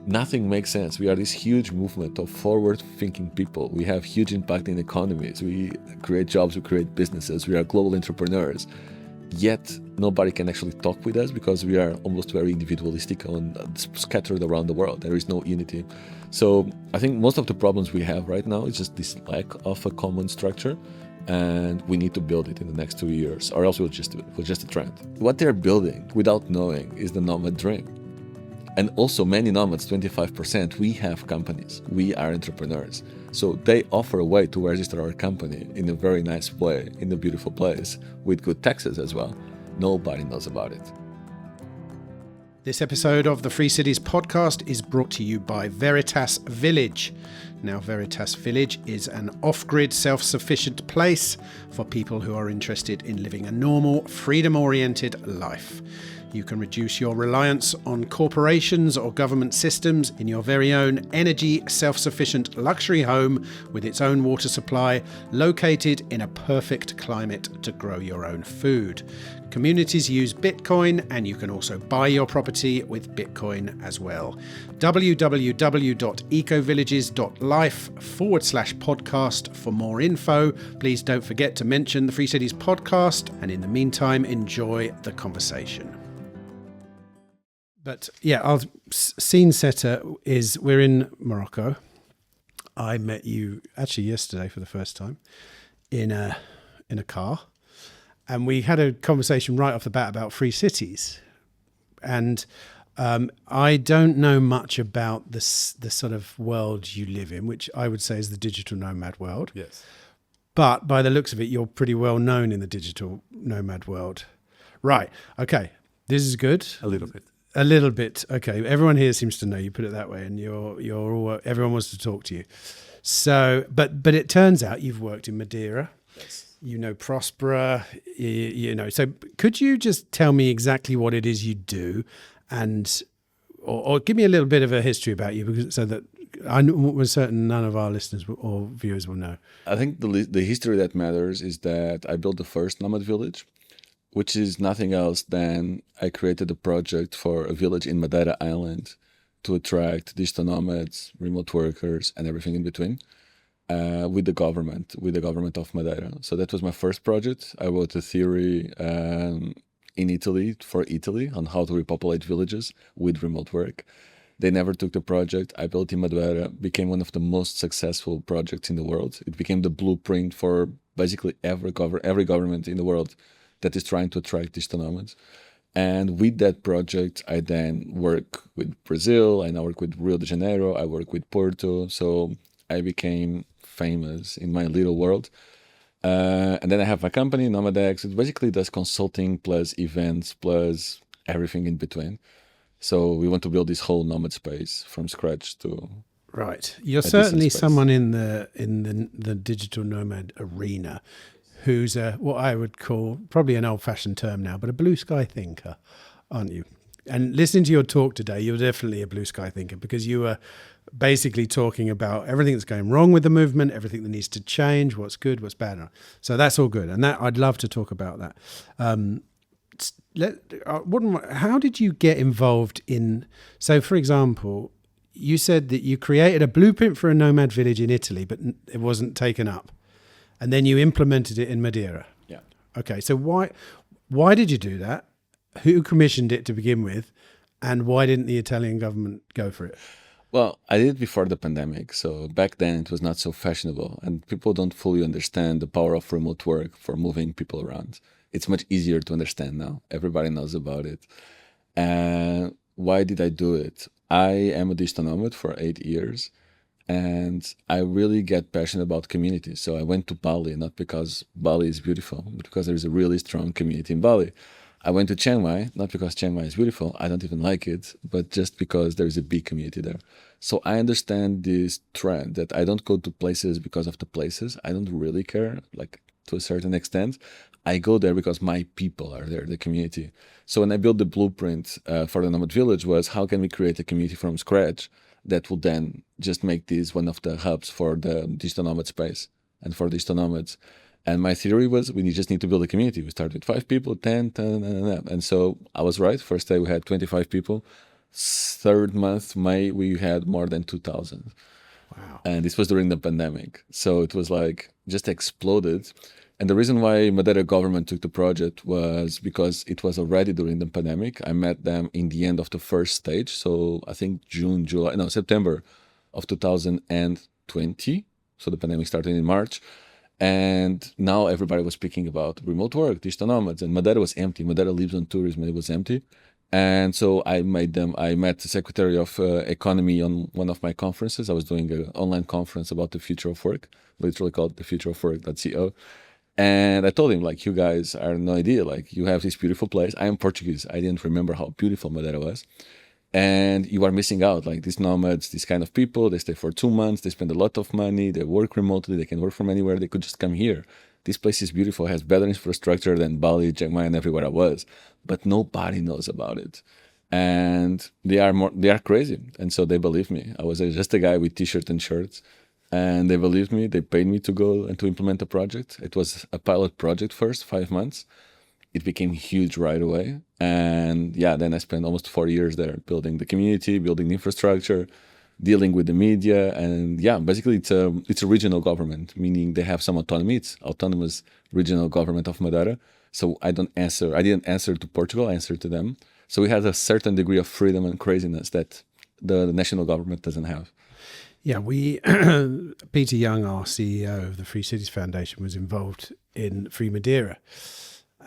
Nothing makes sense. We are this huge movement of forward-thinking people. We have huge impact in economies. We create jobs, we create businesses, we are global entrepreneurs. Yet nobody can actually talk with us because we are almost very individualistic and scattered around the world. There is no unity. So I think most of the problems we have right now is just this lack of a common structure, and we need to build it in the next 2 years, or else we'll just a trend. What they're building without knowing is the nomad dream. And also many nomads, 25%, we have companies, we are entrepreneurs. So they offer a way to register our company in a very nice way, in a beautiful place, with good taxes as well. Nobody knows about it. This episode of the Free Cities podcast is brought to you by Veritas Village. Now, Veritas Village is an off-grid, self-sufficient place for people who are interested in living a normal, freedom-oriented life. You can reduce your reliance on corporations or government systems in your very own energy self-sufficient luxury home with its own water supply, located in a perfect climate to grow your own food. Communities use Bitcoin, and you can also buy your property with Bitcoin as well. www.ecovillages.life/podcast for more info. Please don't forget to mention the Free Cities podcast, and in the meantime, enjoy the conversation. But yeah, our scene setter is we're in Morocco. I met you actually yesterday for the first time in a car, and we had a conversation right off the bat about free cities. And I don't know much about the sort of world you live in, which I would say is the digital nomad world. Yes. But by the looks of it, you're pretty well known in the digital nomad world. Right. Okay. This is good. A little bit. A little bit. Okay. Everyone here seems to know you, put it that way, and you're all, everyone wants to talk to you. So, but it turns out you've worked in Madeira. Yes. You know Próspera, you know. So could you just tell me exactly what it is you do, and or give me a little bit of a history about you, because so that I'm certain none of our listeners or viewers will know. I think the history that matters is that I built the first Nomad Village, which is nothing else than I created a project for a village in Madeira Island to attract digital nomads, remote workers, and everything in between, with the government of Madeira. So that was my first project. I wrote a theory in Italy, for Italy, on how to repopulate villages with remote work. They never took the project. I built in Madeira, became one of the most successful projects in the world. It became the blueprint for basically every government in the world that is trying to attract digital nomads. And with that project, I then work with Brazil, and I work with Rio de Janeiro, I work with Porto. So I became famous in my little world. And then I have my company, Nomadex. It basically does consulting plus events plus everything in between. So we want to build this whole nomad space from scratch to... Right. You're certainly someone in the digital nomad arena who's what I would call, probably an old-fashioned term now, but a blue sky thinker, aren't you? And listening to your talk today, you're definitely a blue sky thinker, because you were basically talking about everything that's going wrong with the movement, everything that needs to change, what's good, what's bad. So that's all good. And that I'd love to talk about that. How did you get involved in, so for example, you said that you created a blueprint for a nomad village in Italy, but it wasn't taken up. And then you implemented it in Madeira. Yeah. Okay. So why did you do that? Who commissioned it to begin with? And why didn't the Italian government go for it? Well, I did it before the pandemic. So back then it was not so fashionable, and people don't fully understand the power of remote work for moving people around. It's much easier to understand now. Everybody knows about it. And why did I do it? I am a digital nomad for 8 years. And I really get passionate about community. So I went to Bali, not because Bali is beautiful, but because there is a really strong community in Bali. I went to Chiang Mai, not because Chiang Mai is beautiful, I don't even like it, but just because there is a big community there. So I understand this trend that I don't go to places because of the places. I don't really care, like to a certain extent. I go there because my people are there, the community. So when I built the blueprint for the Nomad Village was, how can we create a community from scratch that will then just make this one of the hubs for the digital nomad space and for digital nomads. And my theory was we just need to build a community. We started with 5 people, 10, and so I was right. First day we had 25 people. third month, May, we had more than 2,000. Wow. And this was during the pandemic. So it was like just exploded. And the reason why Madeira government took the project was because it was already during the pandemic. I met them in the end of the first stage. So I think September of 2020. So the pandemic started in March. And now everybody was speaking about remote work, digital nomads, and Madeira was empty. Madeira lives on tourism and it was empty. And so I met the Secretary of Economy on one of my conferences. I was doing an online conference about the future of work, literally called the futureofwork.co. And I told him, like, you guys are no idea. Like, you have this beautiful place. I am Portuguese. I didn't remember how beautiful Madeira was. And you are missing out. Like, these nomads, these kind of people, they stay for 2 months. They spend a lot of money. They work remotely. They can work from anywhere. They could just come here. This place is beautiful, has better infrastructure than Bali, Chiang Mai, and everywhere I was. But nobody knows about it. And they are crazy. And so they believed me. I was just a guy with t-shirt and shirts. And they believed me. They paid me to go and to implement the project. It was a pilot project first, 5 months. It became huge right away. And yeah, then I spent almost 4 years there building the community, building the infrastructure, dealing with the media. And yeah, basically it's a regional government, meaning they have some autonomy. It's autonomous regional government of Madeira. So I didn't answer to Portugal, I answered to them. So we had a certain degree of freedom and craziness that the national government doesn't have. Yeah, Peter Young, our CEO of the Free Cities Foundation, was involved in Free Madeira.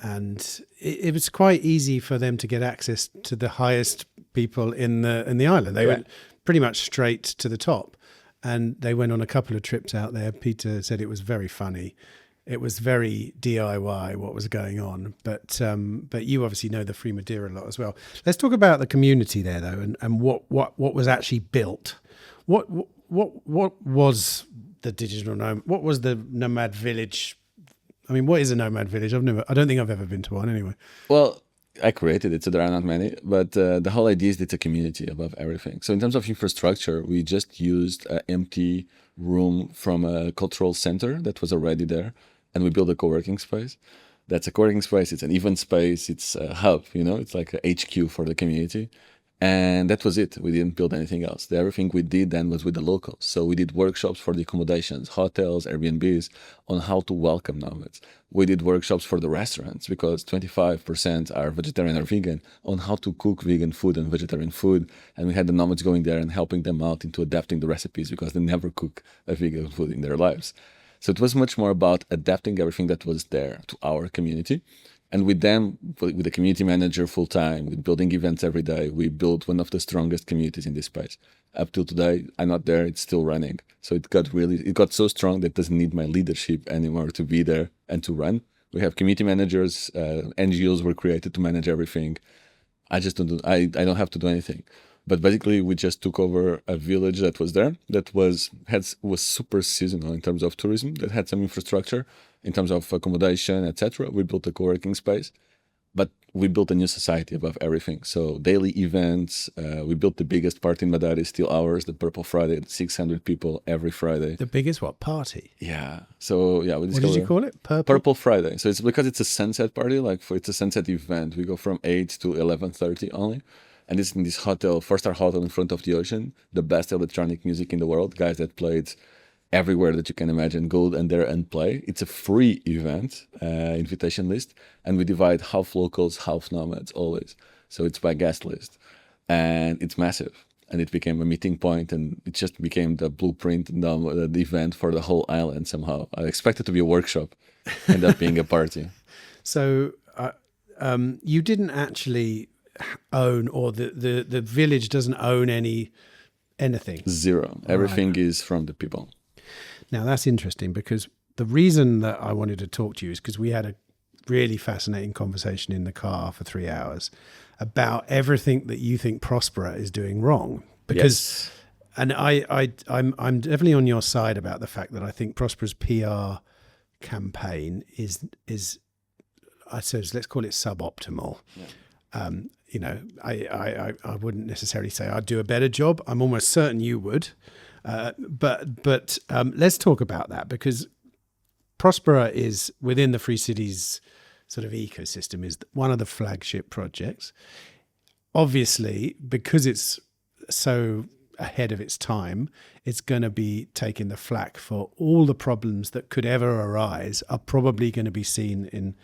And it was quite easy for them to get access to the highest people in the island. They went pretty much straight to the top. And they went on a couple of trips out there. Peter said it was very funny. It was very DIY what was going on. But you obviously know the Free Madeira a lot as well. Let's talk about the community there, though, and what was actually built. What was the digital nomad? What was the Nomad Village? I mean, what is a Nomad Village? I don't think I've ever been to one anyway. Well, I created it, so there are not many, but the whole idea is it's a community above everything. So in terms of infrastructure, we just used an empty room from a cultural center that was already there, and we built a co-working space. That's a co-working space, it's an event space, it's a hub, it's like a HQ for the community. And that was it. We didn't build anything else. Everything we did then was with the locals. So we did workshops for the accommodations, hotels, Airbnbs, on how to welcome nomads. We did workshops for the restaurants because 25% are vegetarian or vegan, on how to cook vegan food and vegetarian food. And we had the nomads going there and helping them out into adapting the recipes because they never cook a vegan food in their lives. So it was much more about adapting everything that was there to our community. And with them, with the community manager full time, with building events every day, we built one of the strongest communities in this space. Up till today, I'm not there; it's still running. So it got so strong that it doesn't need my leadership anymore to be there and to run. We have community managers, NGOs were created to manage everything. I don't have to do anything. But basically, we just took over a village that was there that was super seasonal in terms of tourism, that had some infrastructure in terms of accommodation, etc. We built a co-working space, but we built a new society above everything. So daily events, we built the biggest party in Madeira, is still ours, the Purple Friday, 600 people every Friday. The biggest what, party? Yeah. So yeah, what did you call it? Purple Friday. So it's because it's a sunset party, it's a sunset event. We go from 8 to 11:30 only. And it's in this hotel, 4-star hotel in front of the ocean, the best electronic music in the world, guys that played everywhere that you can imagine, go and there and play. It's a free event, invitation list, and we divide half locals, half nomads always. So it's by guest list, and it's massive. And it became a meeting point, and it just became the blueprint and the event for the whole island somehow. I expected it to be a workshop, ended up being a party. So you didn't actually own, or the village doesn't own anything? Zero. Everything is from the people. Now that's interesting, because the reason that I wanted to talk to you is because we had a really fascinating conversation in the car for 3 hours about everything that you think Próspera is doing wrong. Because, yes. And I'm definitely on your side about the fact that I think Próspera's PR campaign is I suppose let's call it suboptimal. Yeah. I wouldn't necessarily say I'd do a better job. I'm almost certain you would. But let's talk about that, because Próspera is within the Free Cities sort of ecosystem, is one of the flagship projects. obviously, because it's so ahead of its time, it's going to be taking the flak for all the problems that could ever arise are probably going to be seen in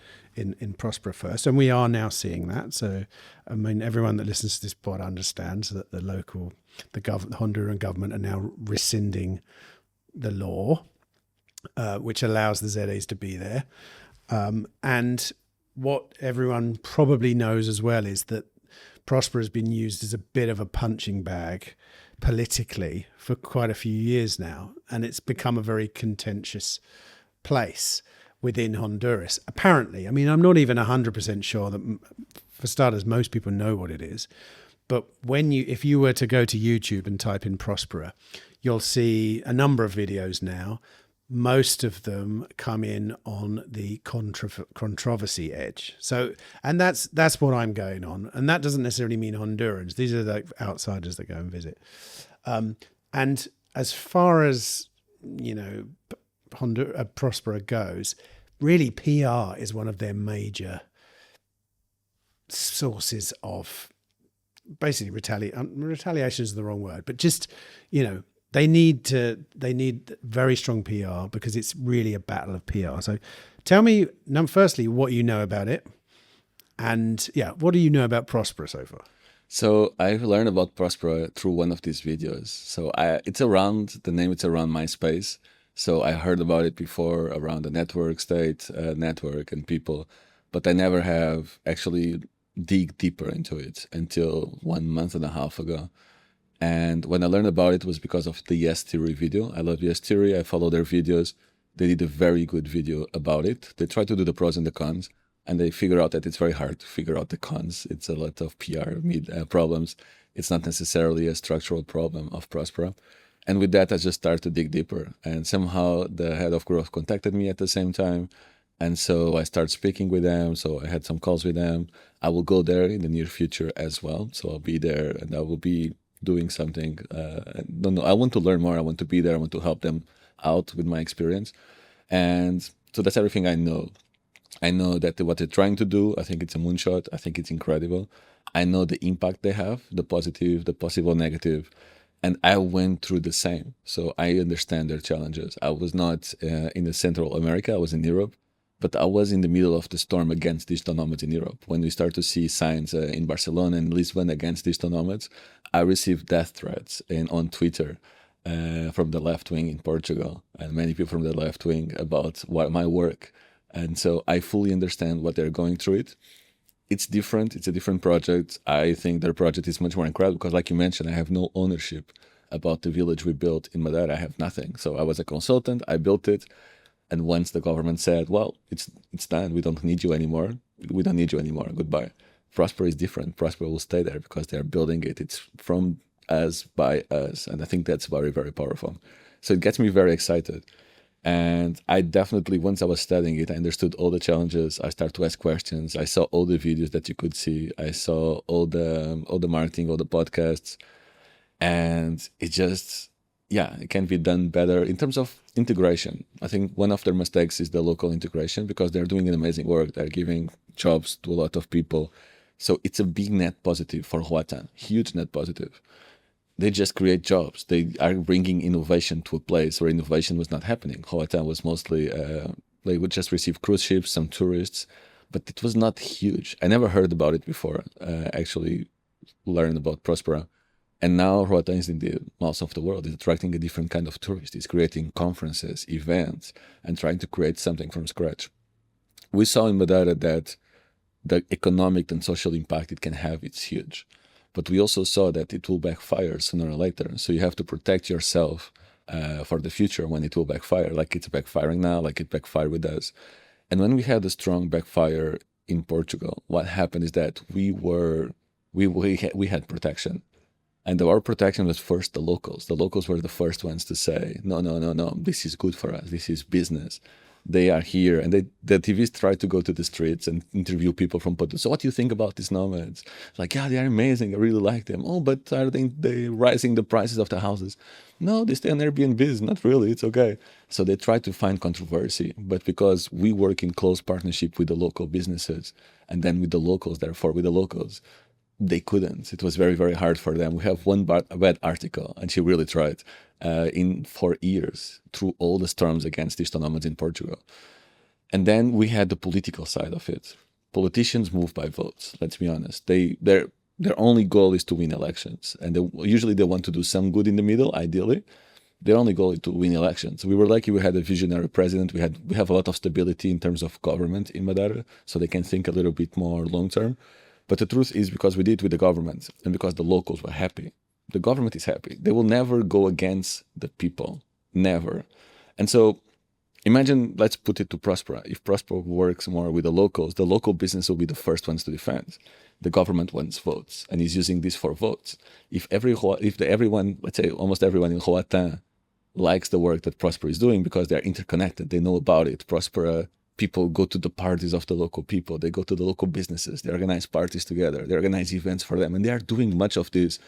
Próspera first. And we are now seeing that. So, I mean, everyone that listens to this pod understands that the Honduran government are now rescinding the law, which allows the ZAs to be there. And what everyone probably knows as well is that Próspera has been used as a bit of a punching bag politically for quite a few years now, and it's become a very contentious place within Honduras. Apparently, I mean, I'm not even 100% sure that, for starters, most people know what it is. But if you were to go to YouTube and type in Próspera, you'll see a number of videos now. Most of them come in on the controversy edge. So, and that's what I'm going on. And that doesn't necessarily mean Hondurans. These are the outsiders that go and visit. And as far as, Próspera goes, really PR is one of their major sources of basically retaliation is the wrong word, but just, they need very strong PR because it's really a battle of PR. So tell me, firstly, what you know about it. And what do you know about Próspera so far? So I've learned about Próspera through one of these videos. So it's around MySpace. So I heard about it before around the network state, network and people, but I never have actually dig deeper into it until 1.5 months ago. And when I learned about it was because of the Yes Theory video. I love Yes Theory. I follow their videos. They did a very good video about it. They try to do the pros and the cons, and they figure out that it's very hard to figure out the cons. It's a lot of PR problems. It's not necessarily a structural problem of Próspera. And with that, I just started to dig deeper. And somehow the head of growth contacted me at the same time. And so I started speaking with them. So I had some calls with them. I will go there in the near future as well. So I'll be there and I will be doing something. I want to learn more. I want to be there. I want to help them out with my experience. And so that's everything I know. I know that what they're trying to do, I think it's a moonshot. I think it's incredible. I know the impact they have, the positive, the possible negative. And I went through the same. So I understand their challenges. I was not in Central America. I was in Europe. But I was in the middle of the storm against digital nomads in Europe. When we start to see signs in Barcelona and Lisbon against digital nomads, I received death threats on Twitter from the left wing in Portugal and many people from the left wing about my work. And so I fully understand what they're going through it. It's different. It's a different project. I think their project is much more incredible because, like you mentioned, I have no ownership about the village we built in Madeira. I have nothing. So I was a consultant. I built it. And once the government said, well, it's done, we don't need you anymore. We don't need you anymore. Goodbye. Próspera is different. Próspera will stay there because they're building it. It's from us, by us. And I think that's very, very powerful. So it gets me very excited. And I definitely, once I was studying it, I understood all the challenges. I started to ask questions. I saw all the videos that you could see. I saw all the marketing, all the podcasts. And it just, it can be done better in terms of integration. I think one of their mistakes is the local integration because they're doing an amazing work. They're giving jobs to a lot of people. So it's a big net positive for Roatan, huge net positive. They just create jobs. They are bringing innovation to a place where innovation was not happening. Roatan was mostly, they would just receive cruise ships, some tourists, but it was not huge. I never heard about it before, actually learned about Próspera. And now Roatan is in the mouth of the world. It's attracting a different kind of tourist. It's creating conferences, events, and trying to create something from scratch. We saw in Madeira that the economic and social impact it can have, it's huge. But we also saw that it will backfire sooner or later. So you have to protect yourself for the future when it will backfire, like it's backfiring now, like it backfired with us. And when we had a strong backfire in Portugal, what happened is that we had protection. And our protection was first the locals. The locals were the first ones to say, no, this is good for us. This is business. They are here. And the TVs tried to go to the streets and interview people from Portugal. So what do you think about these nomads? Like, they are amazing. I really like them. Oh, but are they rising the prices of the houses? No, they stay on Airbnbs. Not really. It's okay. So they try to find controversy. But because we work in close partnership with the local businesses and then with the locals, therefore with the locals, they couldn't. It was very, very hard for them. We have one bad article, and she really tried in 4 years through all the storms against digital nomads in Portugal. And then we had the political side of it. Politicians move by votes. Let's be honest. Their only goal is to win elections, and usually they want to do some good in the middle. Ideally, their only goal is to win elections. We were lucky; we had a visionary president. We have a lot of stability in terms of government in Madeira, so they can think a little bit more long term. But the truth is, because we did it with the government, and because the locals were happy, the government is happy. They will never go against the people, never. And so, imagine, let's put it to Próspera. If Próspera works more with the local business will be the first ones to defend. The government wants votes and is using this for votes. If everyone, let's say almost everyone in Roatan likes the work that Próspera is doing because they're interconnected, they know about it. Próspera people go to the parties of the local people. They go to the local businesses. They organize parties together. They organize events for them. And they are doing much of this,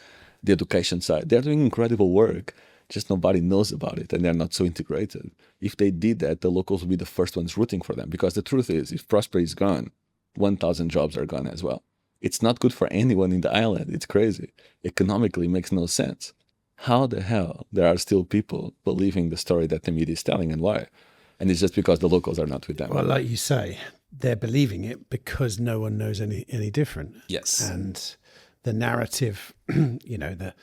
the education side. They're doing incredible work. Just nobody knows about it, and they're not so integrated. If they did that, the locals would be the first ones rooting for them. Because the truth is, if Próspera is gone, 1,000 jobs are gone as well. It's not good for anyone in the island. It's crazy. Economically, it makes no sense. How the hell there are still people believing the story that the media is telling, and why? And it's just because the locals are not with them. Well, like you say, they're believing it because no one knows any different. Yes. And the narrative, the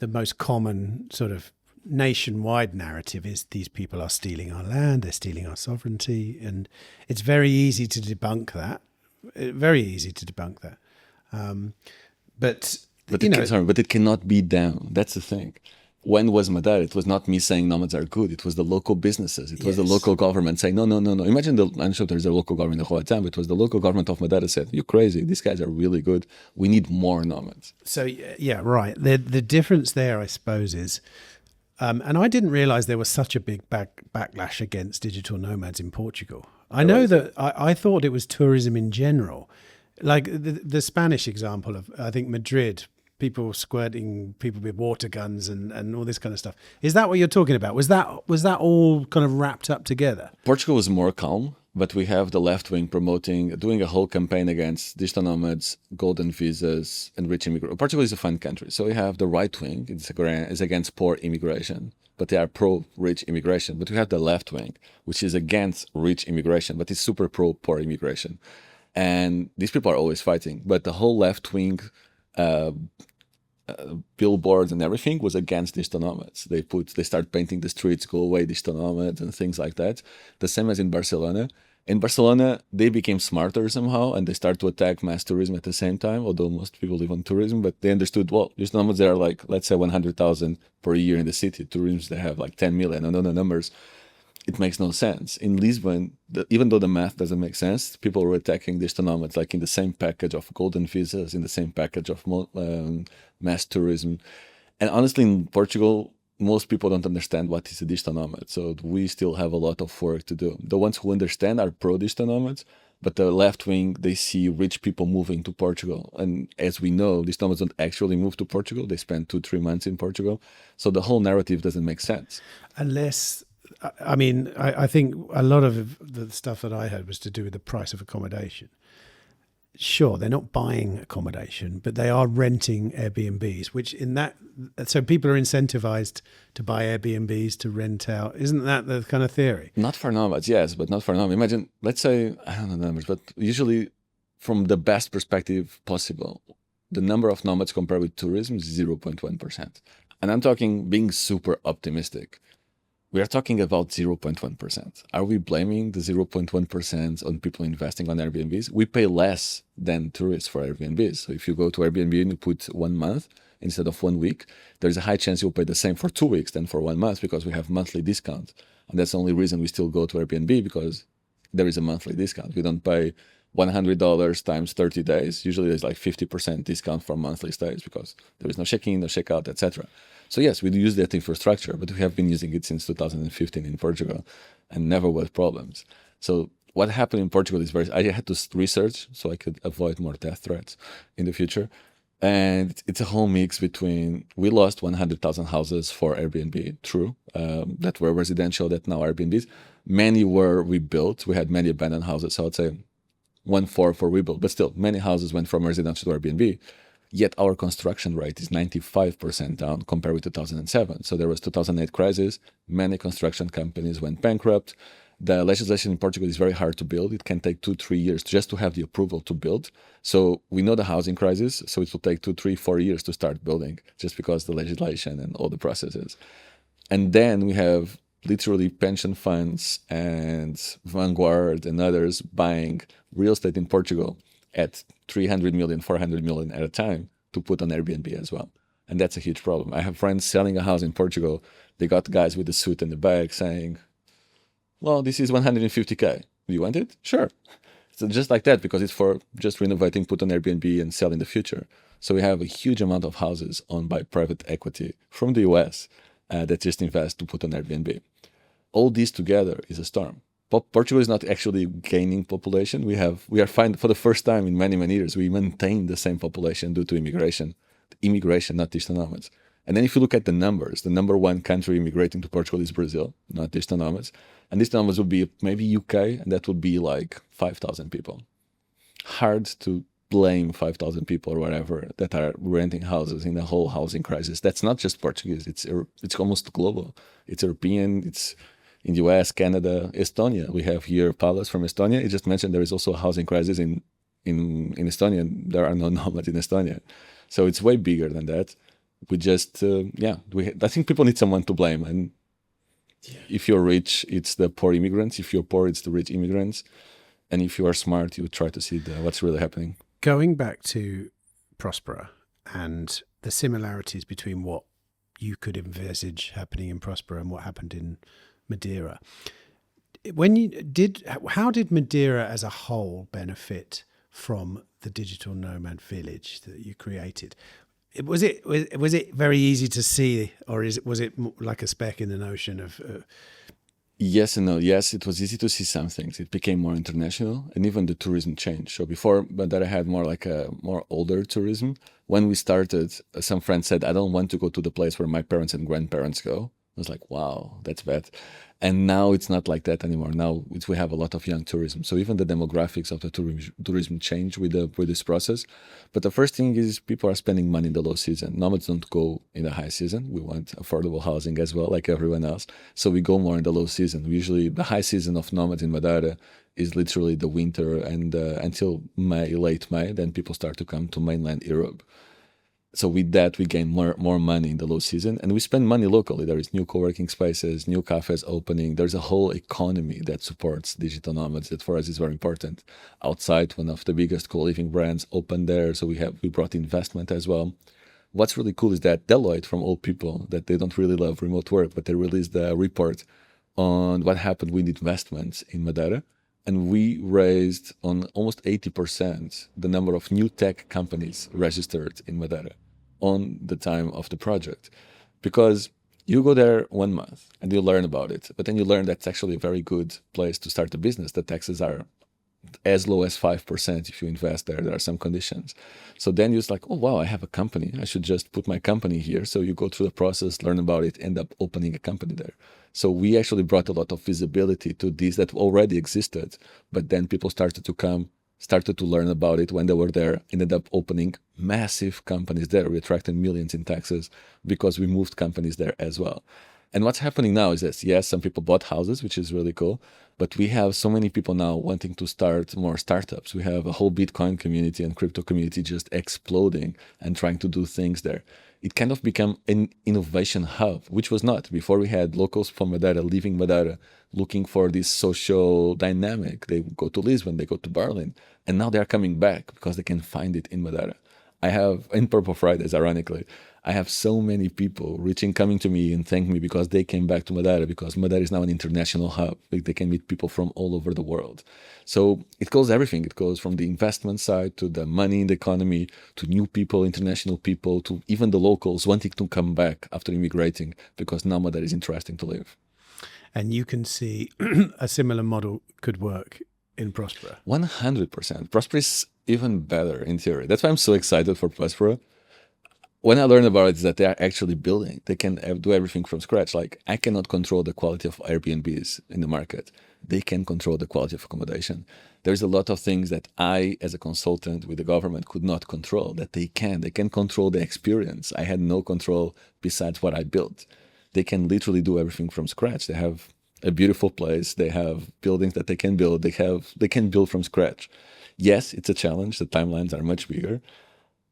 most common sort of nationwide narrative is these people are stealing our land, they're stealing our sovereignty, and it's very easy to debunk that. But it cannot be them. That's the thing. When was Madeira? It was not me saying nomads are good. It was the local businesses. It was the local government saying, no. Imagine I'm sure there's a local government in Roatan, but it was the local government of Madeira said, you're crazy. These guys are really good. We need more nomads. So, yeah, right. The difference there, I suppose, is, and I didn't realize there was such a big backlash against digital nomads in Portugal. I know that I thought it was tourism in general. Like the Spanish example of, I think, Madrid, people squirting people with water guns and all this kind of stuff. Is that what you're talking about? Was that all kind of wrapped up together? Portugal was more calm, but we have the left wing doing a whole campaign against digital nomads, golden visas, and rich immigrants. Portugal is a fun country. So we have the right wing is against poor immigration, but they are pro-rich immigration. But we have the left wing, which is against rich immigration, but is super pro-poor immigration. And these people are always fighting. But the whole left wing billboards and everything was against digital nomads. They start painting the streets, go away digital nomads and things like that. The same as in Barcelona. In Barcelona, they became smarter somehow and they start to attack mass tourism at the same time, although most people live on tourism, but they understood, well, digital nomads, there are like, let's say 100,000 per year in the city. Tourism, they have like 10 million. I don't know the numbers. It makes no sense. In Lisbon, even though the math doesn't make sense, people were attacking digital nomads like in the same package of golden visas, in the same package of mass tourism. And honestly, in Portugal, most people don't understand what is a digital nomad. So we still have a lot of work to do. The ones who understand are pro-digital nomads, but the left wing, they see rich people moving to Portugal. And as we know, digital nomads don't actually move to Portugal. They spend 2-3 months in Portugal. So the whole narrative doesn't make sense. Unless... I mean, I think a lot of the stuff that I heard was to do with the price of accommodation. Sure, they're not buying accommodation, but they are renting Airbnbs, so people are incentivized to buy Airbnbs to rent out. Isn't that the kind of theory? Not for nomads, yes, but not for nomads. Imagine, let's say, I don't know the numbers, but usually from the best perspective possible, the number of nomads compared with tourism is 0.1%. And I'm talking being super optimistic. We are talking about 0.1%. Are we blaming the 0.1% on people investing on Airbnbs? We pay less than tourists for Airbnbs. So if you go to Airbnb and you put 1 month instead of 1 week, there's a high chance you'll pay the same for 2 weeks than for 1 month because we have monthly discounts. And that's the only reason we still go to Airbnb, because there is a monthly discount. We don't pay $100 times 30 days. Usually there's like 50% discount for monthly stays because there is no check-in, no check-out, etc. So yes, we use that infrastructure, but we have been using it since 2015 in Portugal and never with problems. So what happened in Portugal is I had to research so I could avoid more death threats in the future. And it's a whole mix between, we lost 100,000 houses for Airbnb, true, that were residential, that now are Airbnbs. Many were rebuilt. We had many abandoned houses. So I would say 1/4 for rebuild, but still many houses went from residential to Airbnb. Yet our construction rate is 95% down compared with 2007. So there was 2008 crisis. Many construction companies went bankrupt. The legislation in Portugal is very hard to build. It can take 2-3 years just to have the approval to build. So we know the housing crisis. So it will take 2-3-4 years to start building just because the legislation and all the processes. And then we have literally pension funds and Vanguard and others buying real estate in Portugal at 300 million, 400 million at a time to put on Airbnb as well. And that's a huge problem. I have friends selling a house in Portugal. They got guys with a suit and the bag saying, well, this is 150K. Do you want it? Sure. So just like that, because it's for just renovating, put on Airbnb and sell in the future. So we have a huge amount of houses owned by private equity from the US that just invest to put on Airbnb. All this together is a storm. Portugal is not actually gaining population. We are fine for the first time in many, many years. We maintain the same population due to immigration, not digital nomads. And then if you look at the numbers, the number one country immigrating to Portugal is Brazil, not digital nomads. And digital nomads would be maybe UK, and that would be like 5,000 people. Hard to blame 5,000 people or whatever that are renting houses in the whole housing crisis. That's not just Portuguese. It's almost global. It's European. It's in the US, Canada, Estonia. We have here Paulus from Estonia. He just mentioned there is also a housing crisis in Estonia. There are no nomads in Estonia. So it's way bigger than that. We just, I think people need someone to blame. And if you're rich, it's the poor immigrants. If you're poor, it's the rich immigrants. And if you are smart, you try to see what's really happening. Going back to Próspera and the similarities between what you could envisage happening in Próspera and what happened in Madeira. How did Madeira as a whole benefit from the digital nomad village that you created? Was it very easy to see, or was it like a speck in the ocean of? Yes and no. Yes, it was easy to see some things. It became more international, and even the tourism changed. So before, but that I had more like a more older tourism. When we started, some friends said, "I don't want to go to the place where my parents and grandparents go." I was like, wow, that's bad. And now it's not like that anymore. Now we have a lot of young tourism. So even the demographics of the tourism change with this process. But the first thing is people are spending money in the low season. Nomads don't go in the high season. We want affordable housing as well, like everyone else. So we go more in the low season. Usually the high season of nomads in Madeira is literally the winter and until May, late May, then people start to come to mainland Europe. So with that, we gain more money in the low season, and we spend money locally. There is new co-working spaces, new cafes opening. There's a whole economy that supports digital nomads that for us is very important. Outside, one of the biggest co-living brands opened there, so we brought investment as well. What's really cool is that Deloitte, from all people, that they don't really love remote work, but they released a report on what happened with investments in Madeira. And we raised on almost 80% the number of new tech companies registered in Madeira on the time of the project. Because you go there 1 month and you learn about it, but then you learn that's actually a very good place to start a business. The taxes are as low as 5% if you invest there. There are some conditions. So then you're like, oh, wow, I have a company. I should just put my company here. So you go through the process, learn about it, end up opening a company there. So we actually brought a lot of visibility to this that already existed, but then people started to learn about it when they were there, ended up opening massive companies there. We attracted millions in taxes because we moved companies there as well. And what's happening now is that, yes, some people bought houses, which is really cool, but we have so many people now wanting to start more startups. We have a whole Bitcoin community and crypto community just exploding and trying to do things there. It kind of became an innovation hub, which was not. Before we had locals from Madeira leaving Madeira, looking for this social dynamic. They go to Lisbon, they go to Berlin, and now they are coming back because they can find it in Madeira. I have, in Purple Fridays, ironically, I have so many people coming to me and thank me because they came back to Madeira, because Madeira is now an international hub. Like they can meet people from all over the world. So it goes everything. It goes from the investment side to the money in the economy, to new people, international people, to even the locals wanting to come back after immigrating because now Madeira is interesting to live. And you can see a similar model could work in Próspera. 100%. Próspera is even better in theory. That's why I'm so excited for Próspera. when I learned about it is that they are actually building. They can do everything from scratch. Like I cannot control the quality of Airbnbs in the market. They can control the quality of accommodation. There's a lot of things that I, as a consultant with the government, could not control that they can. They can control the experience. I had no control besides what I built. They can literally do everything from scratch. They have a beautiful place. They have buildings that they can build. They can build from scratch. Yes, it's a challenge. The timelines are much bigger,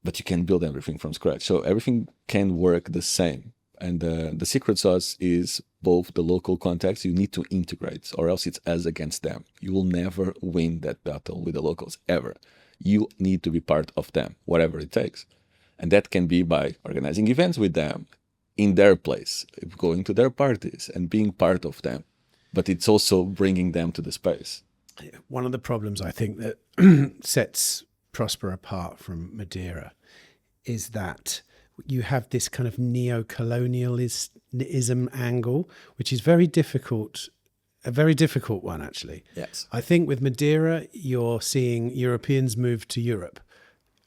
but you can build everything from scratch. So everything can work the same. And the secret sauce is both the local context. You need to integrate, or else it's us against them. You will never win that battle with the locals, ever. You need to be part of them, whatever it takes. And that can be by organizing events with them in their place, going to their parties and being part of them. But it's also bringing them to the space. One of the problems I think that sets Próspera apart from Madeira is that you have this kind of neo-colonialism angle, which is very difficult, a very difficult one, actually. Yes. I think with Madeira, you're seeing Europeans move to Europe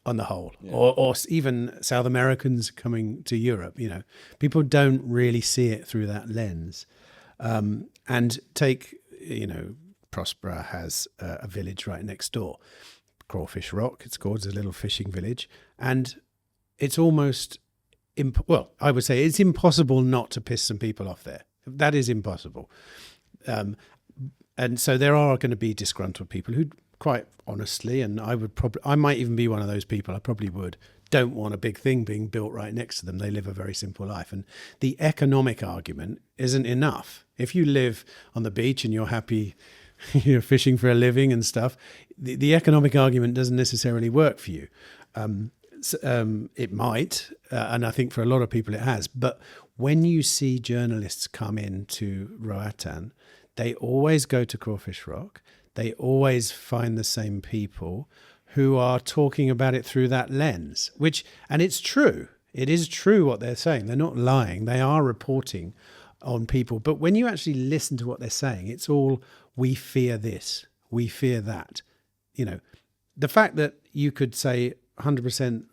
on the whole, Yeah. or even South Americans coming to Europe. You know, people don't really see it through that lens. And take, you know, Próspera has a village right next door, Crawfish Rock, it's called. It's a little fishing village. And it's almost, I would say it's impossible not to piss some people off there. That is impossible. And so there are going to be disgruntled people who, quite honestly, and I might even be one of those people, I probably would, don't want a big thing being built right next to them. They live a very simple life. And the economic argument isn't enough. If you live on the beach and you're happy, you're fishing for a living and stuff, the economic argument doesn't necessarily work for you. It might, and I think for a lot of people it has. But when you see journalists come into Roatan, they always go to Crawfish Rock. They always find the same people who are talking about it through that lens, and it's true. It is true what they're saying. They're not lying. They are reporting on people. But when you actually listen to what they're saying, it's all, we fear this, we fear that. You know, the fact that you could say 100%,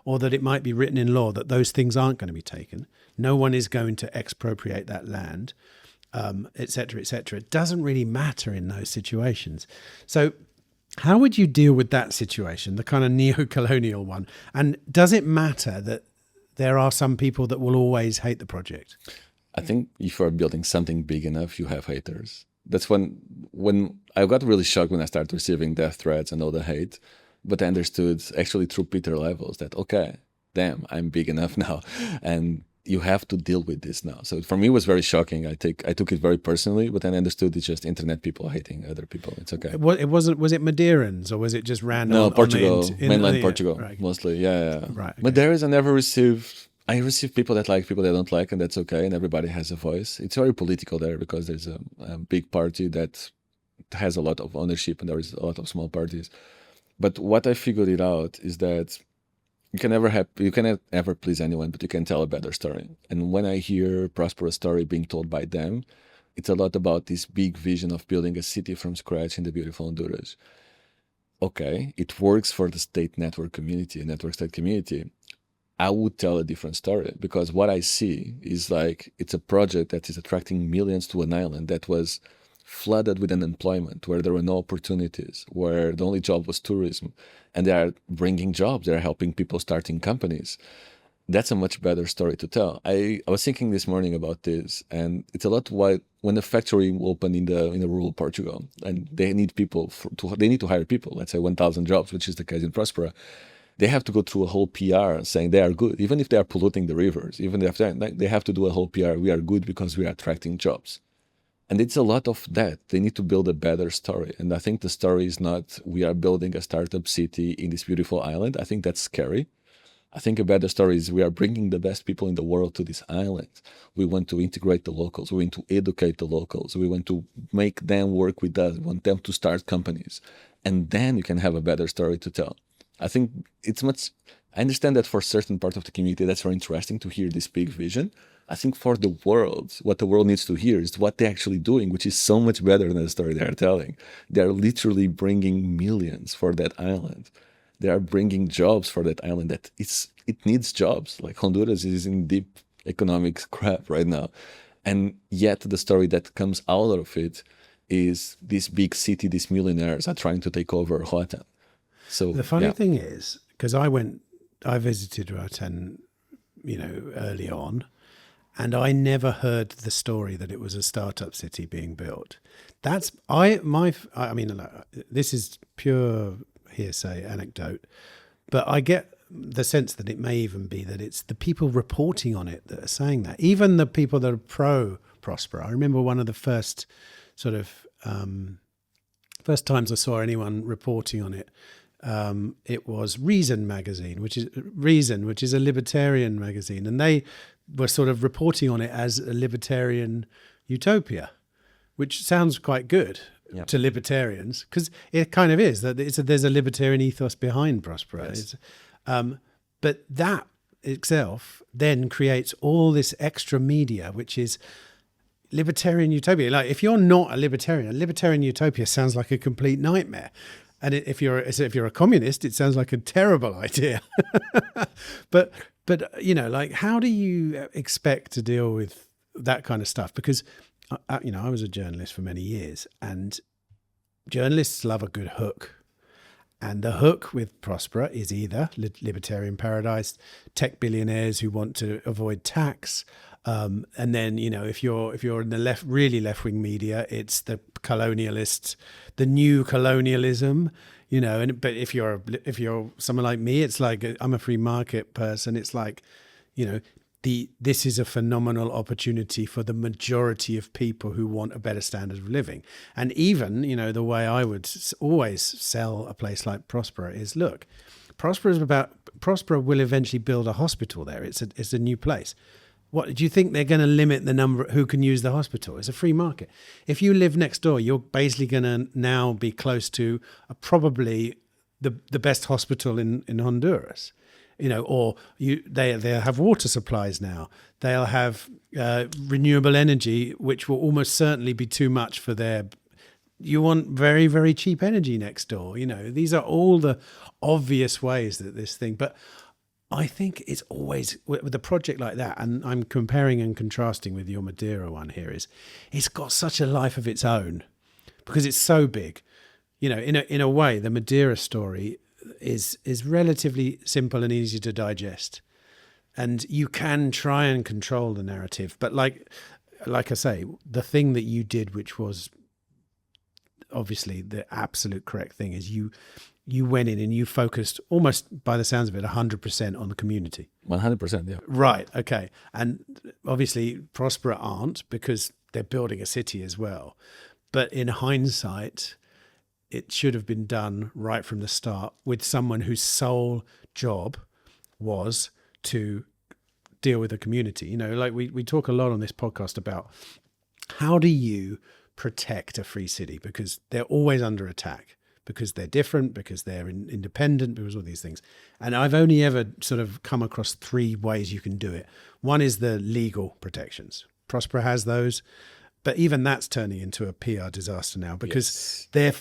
or that it might be written in law that those things aren't going to be taken. No one is going to expropriate that land, et cetera, et cetera. It doesn't really matter in those situations. So how would you deal with that situation, the kind of neo-colonial one? And does it matter that there are some people that will always hate the project? I think if you're building something big enough, you have haters. That's when I got really shocked when I started receiving death threats and all the hate. But I understood actually through Peter levels that, okay, damn, I'm big enough now. And you have to deal with this now. So for me, it was very shocking. I took it very personally, but then I understood it's just internet people hating other people. It's okay. Was it Madeirans or was it just random? No, Portugal, mainland Portugal, right. mostly. Yeah. Right. Okay. Madeirans I receive people that like, people that don't like, and that's okay. And everybody has a voice. It's very political there because there's a big party that has a lot of ownership and there is a lot of small parties. But what I figured it out is that you cannot ever please anyone, but you can tell a better story. And when I hear Próspera's story being told by them, it's a lot about this big vision of building a city from scratch in the beautiful Honduras. Okay, it works for the state network community, network state community. I would tell a different story because what I see is like it's a project that is attracting millions to an island that was flooded with unemployment, where there were no opportunities, where the only job was tourism, and they are bringing jobs, they're helping people starting companies. That's a much better story to tell. I was thinking this morning about this, and it's a lot why when the factory opened in the rural Portugal, and they need people they need to hire people, let's say 1,000 jobs, which is the case in Próspera. They have to go through a whole PR saying they are good, even if they are polluting the rivers, even if they have to do a whole PR. We are good because we are attracting jobs. And it's a lot of that. They need to build a better story. And I think the story is not, we are building a startup city in this beautiful island. I think that's scary. I think a better story is we are bringing the best people in the world to this island. We want to integrate the locals. We want to educate the locals. We want to make them work with us. We want them to start companies. And then you can have a better story to tell. I think I understand that for a certain part of the community, that's very interesting to hear this big vision. I think for the world, what the world needs to hear is what they're actually doing, which is so much better than the story they are telling. They're literally bringing millions for that island. They are bringing jobs for that island that it's it needs jobs. Like Honduras is in deep economic crap right now. And yet the story that comes out of it is this big city, these millionaires are trying to take over Roatan. So the funny thing is, because I visited Roatan, early on, and I never heard the story that it was a startup city being built. I mean, this is pure hearsay anecdote, but I get the sense that it may even be that it's the people reporting on it that are saying that. Even the people that are pro Próspera. I remember one of the first first times I saw anyone reporting on it. It was Reason magazine, which is a libertarian magazine, and they were sort of reporting on it as a libertarian utopia, which sounds quite good to libertarians, because it kind of is. That there's a libertarian ethos behind Próspera. Yes. But that itself then creates all this extra media, which is libertarian utopia. Like, if you're not a libertarian utopia sounds like a complete nightmare. And if you're a communist, it sounds like a terrible idea. but like, how do you expect to deal with that kind of stuff? Because I was a journalist for many years, and journalists love a good hook. And the hook with Próspera is either libertarian paradise, tech billionaires who want to avoid tax, and then if you're in the really left-wing media, it's the colonialists, the new colonialism, but if you're someone like me, it's like I'm a free market person. It's like, this is a phenomenal opportunity for the majority of people who want a better standard of living. And even, the way I would always sell a place like Próspera is, look, Próspera will eventually build a hospital there. It's a new place. What do you think they're going to limit the number who can use the hospital? It's a free market. If you live next door, you're basically going to now be close to probably the best hospital in Honduras. Or they'll have water supplies now. They'll have renewable energy, which will almost certainly be too much for their. You want very, very cheap energy next door. These are all the obvious ways that this thing. But I think it's always with a project like that, and I'm comparing and contrasting with your Madeira one here, is it's got such a life of its own because it's so big. In a way, the Madeira story is relatively simple and easy to digest, and you can try and control the narrative. But like I say, the thing that you did, which was obviously the absolute correct thing, is you went in and you focused almost, by the sounds of it, 100% on the community. 100%, yeah. Right, okay. And obviously Próspera aren't, because they're building a city as well. But in hindsight, it should have been done right from the start with someone whose sole job was to deal with the community. Like we talk a lot on this podcast about how do you protect a free city, because they're always under attack, because they're different, because they're independent, because all these things. And I've only ever sort of come across 3 ways you can do it. One is the legal protections. Próspera has those, but even that's turning into a PR disaster now, because they're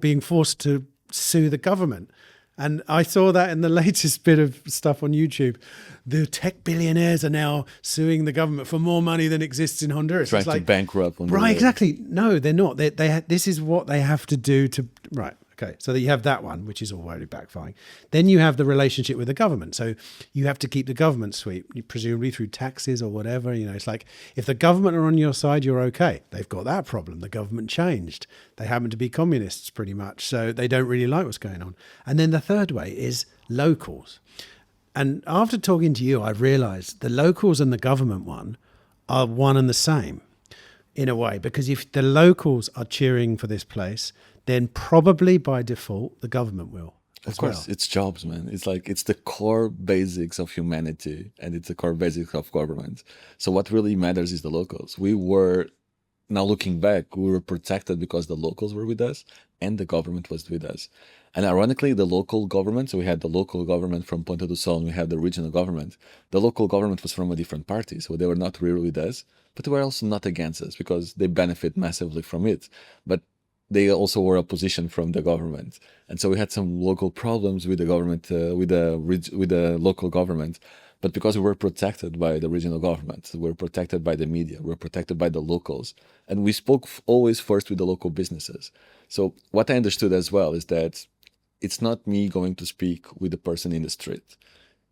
being forced to sue the government. And I saw that in the latest bit of stuff on YouTube. The tech billionaires are now suing the government for more money than exists in Honduras. Trying to bankrupt Honduras. Right, exactly. No, they're not. This is what they have to do to... Right, okay. So that you have that one, which is already backfiring. Then you have the relationship with the government. So you have to keep the government sweet, presumably through taxes or whatever. It's like, if the government are on your side, you're okay. They've got that problem. The government changed. They happen to be communists pretty much, so they don't really like what's going on. And then the third way is locals. And after talking to you, I've realized the locals and the government one are one and the same in a way, because if the locals are cheering for this place, then probably by default, the government will. Of course, it's jobs, man. It's like, it's the core basics of humanity, and it's the core basics of government. So what really matters is the locals. Now looking back, we were protected because the locals were with us and the government was with us. And ironically, the local government, so we had the local government from Ponta do Sol and we had the regional government. The local government was from a different party, so they were not really with us, but they were also not against us because they benefit massively from it. But they also were opposition from the government, and so we had some local problems with the government, with the local government. But because we were protected by the regional government, we were protected by the media, we were protected by the locals, and we spoke always first with the local businesses. So what I understood as well is that it's not me going to speak with the person in the street.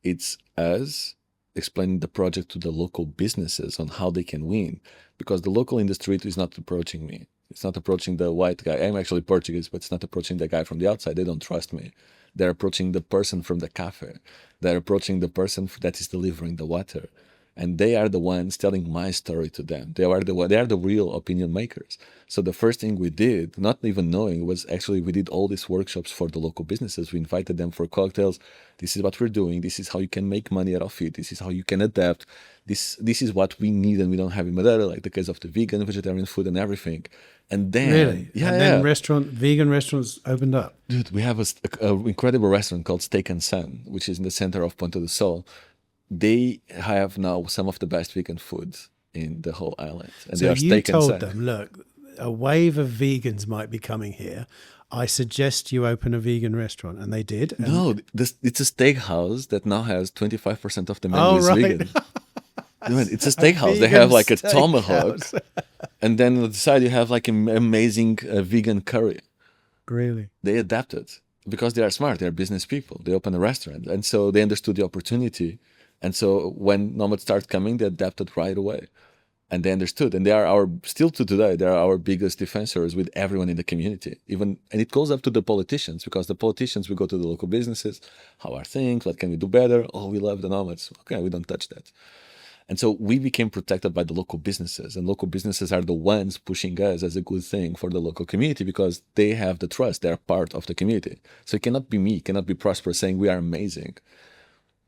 It's us explaining the project to the local businesses on how they can win, because the local in the street is not approaching me. It's not approaching the white guy. I'm actually Portuguese, but it's not approaching the guy from the outside. They don't trust me. They're approaching the person from the cafe. They're approaching the person that is delivering the water. And they are the ones telling my story to them. They are the real opinion makers. So the first thing we did, not even knowing, was actually we did all these workshops for the local businesses. We invited them for cocktails. This is what we're doing. This is how you can make money out of it. This is how you can adapt. This is what we need and we don't have in Madeira, like the case of the vegan, vegetarian food and everything. And then, really, then vegan restaurants opened up. Dude, we have an incredible restaurant called Steak and Sun, which is in the center of Ponta do Sol. They have now some of the best vegan foods in the whole island. And so you told them, look, a wave of vegans might be coming here. I suggest you open a vegan restaurant. And they did. And no, it's a steakhouse that now has 25% of the menu is vegan. Dude, it's a steakhouse. They have like a tomahawk. And then on the side, you have like an amazing vegan curry. Really? They adapted because they are smart. They are business people. They open a restaurant. And so they understood the opportunity. And so when Nomads started coming, they adapted right away. And they understood. And they are still to today, they are our biggest defensors with everyone in the community. And it goes up to the politicians, because the politicians will go to the local businesses. How are things? What can we do better? Oh, we love the Nomads. Okay, we don't touch that. And so we became protected by the local businesses, and local businesses are the ones pushing us as a good thing for the local community, because they have the trust. They're part of the community. So it cannot be me, it cannot be Próspera saying we are amazing.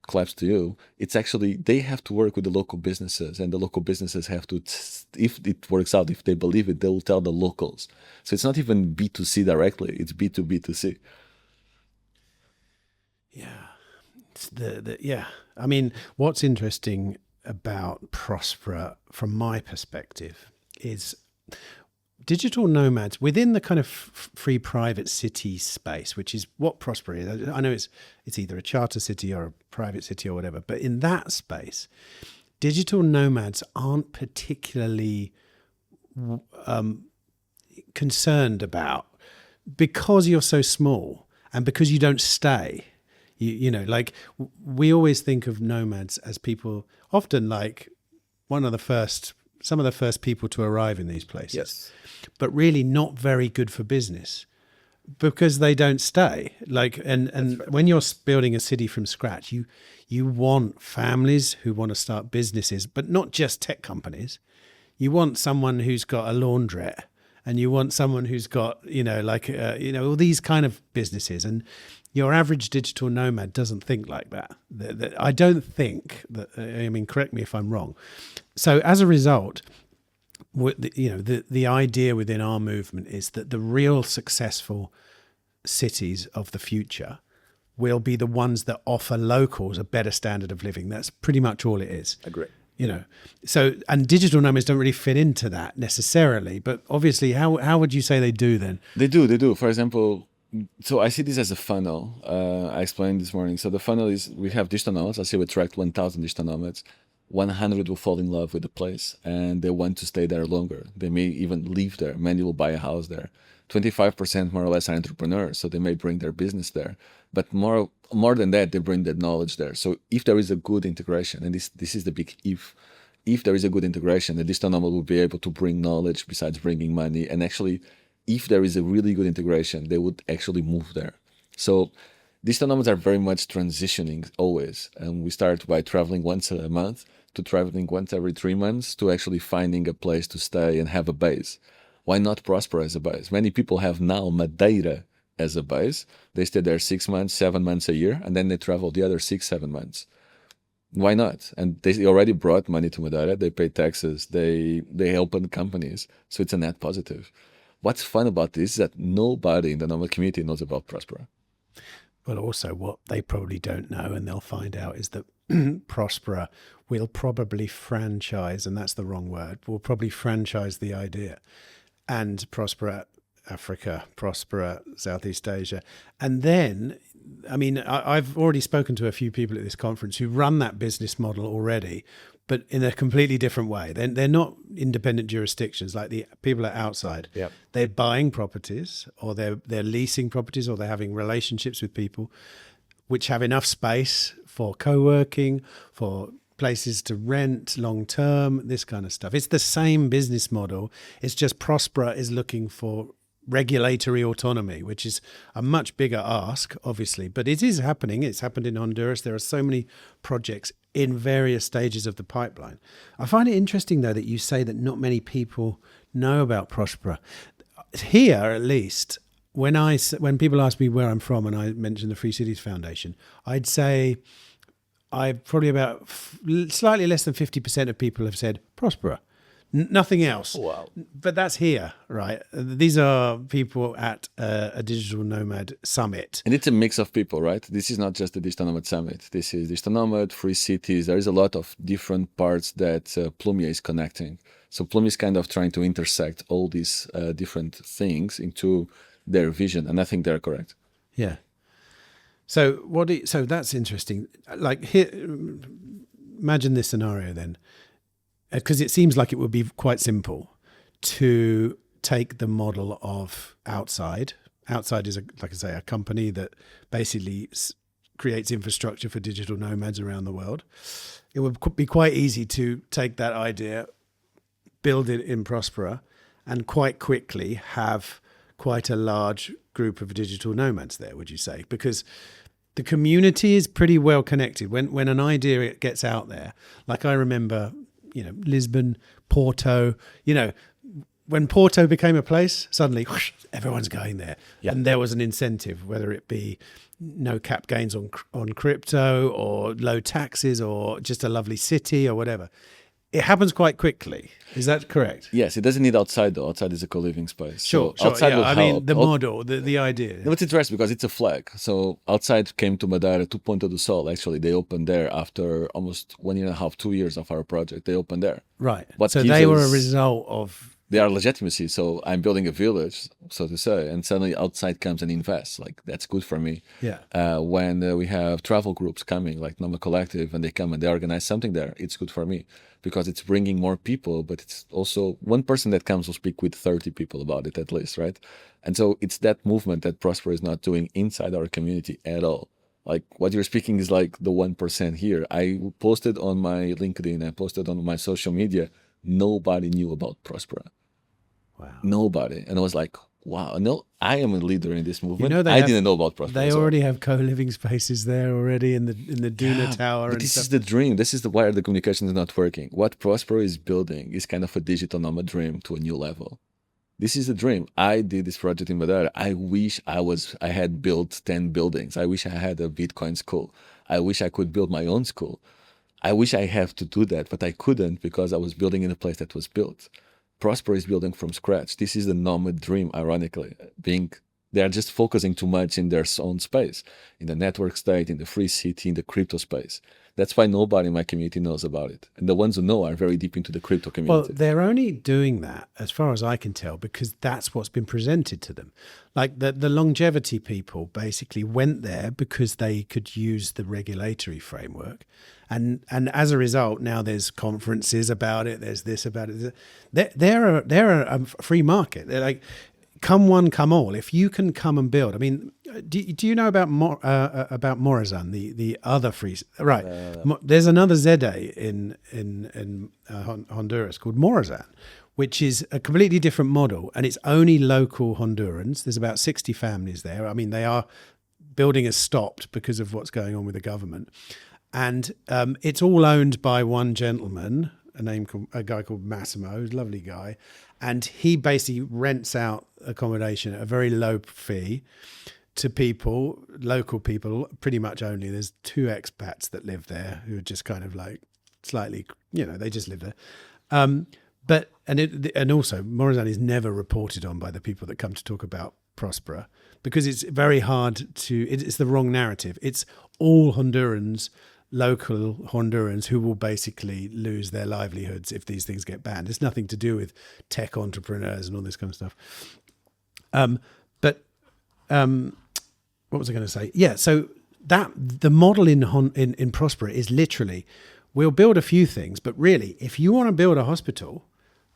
Claps to you. It's actually, they have to work with the local businesses, and the local businesses have to, if it works out, if they believe it, they will tell the locals. So it's not even B2C directly, it's B2B2C. Yeah. It's yeah. I mean, what's interesting about Próspera from my perspective is digital nomads within the kind of free private city space, which is what Próspera is. I know it's either a charter city or a private city or whatever, but in that space, digital nomads aren't particularly concerned about, because you're so small and because you don't stay. You know, like we always think of nomads as people, often like some of the first people to arrive in these places, Yes. but really not very good for business because they don't stay. Like, and right. When you're building a city from scratch, you want families who want to start businesses, but not just tech companies. You want someone who's got a laundrette, and you want someone who's got, all these kind of businesses. And your average digital nomad doesn't think like that. I don't think that, I mean, correct me if I'm wrong. So as a result, the idea within our movement is that the real successful cities of the future will be the ones that offer locals a better standard of living. That's pretty much all it is. Agree. So, and digital nomads don't really fit into that necessarily, but obviously how would you say they do then? They do. For example, so I see this as a funnel. I explained this morning. So the funnel is, we have digital nomads. I say we attract 1,000 digital nomads. 100 will fall in love with the place and they want to stay there longer. They may even live there. Many will buy a house there. 25% more or less are entrepreneurs, so they may bring their business there. But more than that, they bring their knowledge there. So if there is a good integration, and this is the big if there is a good integration, the digital nomad will be able to bring knowledge besides bringing money. And actually, if there is a really good integration, they would actually move there. So digital nomads are very much transitioning always. And we start by traveling once a month to traveling once every 3 months to actually finding a place to stay and have a base. Why not Próspera as a base? Many people have now Madeira as a base. They stay there 6 months, 7 months a year, and then they travel the other 6-7 months. Why not? And they already brought money to Madeira. They pay taxes. They open companies. So it's a net positive. What's fun about this is that nobody in the Nomad community knows about Próspera. Well, also what they probably don't know, and they'll find out, is that Próspera will probably franchise, and that's the wrong word, will probably franchise the idea. And Próspera Africa, Próspera, Southeast Asia. And then, I mean, I've already spoken to a few people at this conference who run that business model already, but in a completely different way. They're not independent jurisdictions like the people are outside. Yep. They're buying properties, or they're leasing properties, or they're having relationships with people which have enough space for co-working, for places to rent long term, this kind of stuff. It's the same business model. It's just Próspera is looking for regulatory autonomy, which is a much bigger ask, obviously, but it is happening. It's happened in Honduras. There are so many projects in various stages of the pipeline. I find it interesting, though, that you say that not many people know about Próspera. Here, at least, when people ask me where I'm from and I mention the Free Cities Foundation, I'd say probably about slightly less than 50% of people have said Próspera. Nothing else. Wow. But that's here, right? These are people at a digital nomad summit. And it's a mix of people, right? This is not just the Digital Nomad Summit. This is Digital Nomad, Free Cities. There is a lot of different parts that Plumia is connecting. So Plumia is kind of trying to intersect all these different things into their vision. And I think they're correct. Yeah. So so that's interesting. Like here, imagine this scenario then. Because it seems like it would be quite simple to take the model of Outside. Outside is, like I say, a company that basically creates infrastructure for digital nomads around the world. It would be quite easy to take that idea, build it in Próspera, and quite quickly have quite a large group of digital nomads there, would you say? Because the community is pretty well connected. When an idea gets out there, like I remember, Lisbon, Porto, when Porto became a place, suddenly whoosh, everyone's going there. Yeah. And there was an incentive, whether it be no cap gains on crypto or low taxes or just a lovely city or whatever. It happens quite quickly. Is that correct? Yes, it doesn't need outside though. Outside is a co-living space. Sure. So outside will I help. mean, the model, the idea. No, it's interesting because it's a flag. So outside came to Madeira 2.0 do Sol. Actually, they opened there after almost 1 year and a half, 2 years of our project. They opened there. Right. What So gives they were a us- result of... They are legitimacy. So I'm building a village, so to say, and suddenly outside comes and invests. Like that's good for me. Yeah. When we have travel groups coming, like Nomad Collective, and they come and they organize something there, it's good for me because it's bringing more people. But it's also one person that comes will speak with 30 people about it at least, right? And so it's that movement that Próspera is not doing inside our community at all. Like what you're speaking is like the 1% here. I posted on my LinkedIn, I posted on my social media. Nobody knew about Próspera. Wow. Nobody. And I was like, wow, no, I am a leader in this movement. they didn't know about Próspera. They as well. already have co-living spaces there already in the Duna Tower. But And this stuff. is the dream. This is why the communication is not working. What Próspera is building is kind of a digital nomad dream to a new level. This is the dream. I did this project in Madeira. I wish I had built 10 buildings. I wish I had a Bitcoin school. I wish I could build my own school. I wish I have to do that, but I couldn't because I was building in a place that was built. Próspera is building from scratch. This is the nomad dream, ironically. They are just focusing too much in their own space, in the network state, in the free city, in the crypto space. That's why nobody in my community knows about it. And the ones who know are very deep into the crypto community. Well, they're only doing that, as far as I can tell, because that's what's been presented to them. Like the longevity people basically went there because they could use the regulatory framework. And as a result, now there's conferences about it. There's this about it. They're a free market. They're like, come one, come all. If you can come and build. I mean, do you know about Morazán, the other free? Right. There's another ZA in Honduras called Morazán, which is a completely different model, and it's only local Hondurans. There's about 60 families there. I mean, building has stopped because of what's going on with the government. And it's all owned by one gentleman, a guy called Massimo, who's a lovely guy. And he basically rents out accommodation at a very low fee to people, local people, pretty much only. There's 2 expats that live there who are just kind of like slightly, they just live there. And also Morazán is never reported on by the people that come to talk about Próspera because it's very hard it's the wrong narrative. It's all Hondurans, local Hondurans who will basically lose their livelihoods if these things get banned. It's nothing to do with tech entrepreneurs and all this kind of stuff. But what was I going to say? Yeah, so that the model in Próspera is literally, we'll build a few things, but really, if you want to build a hospital,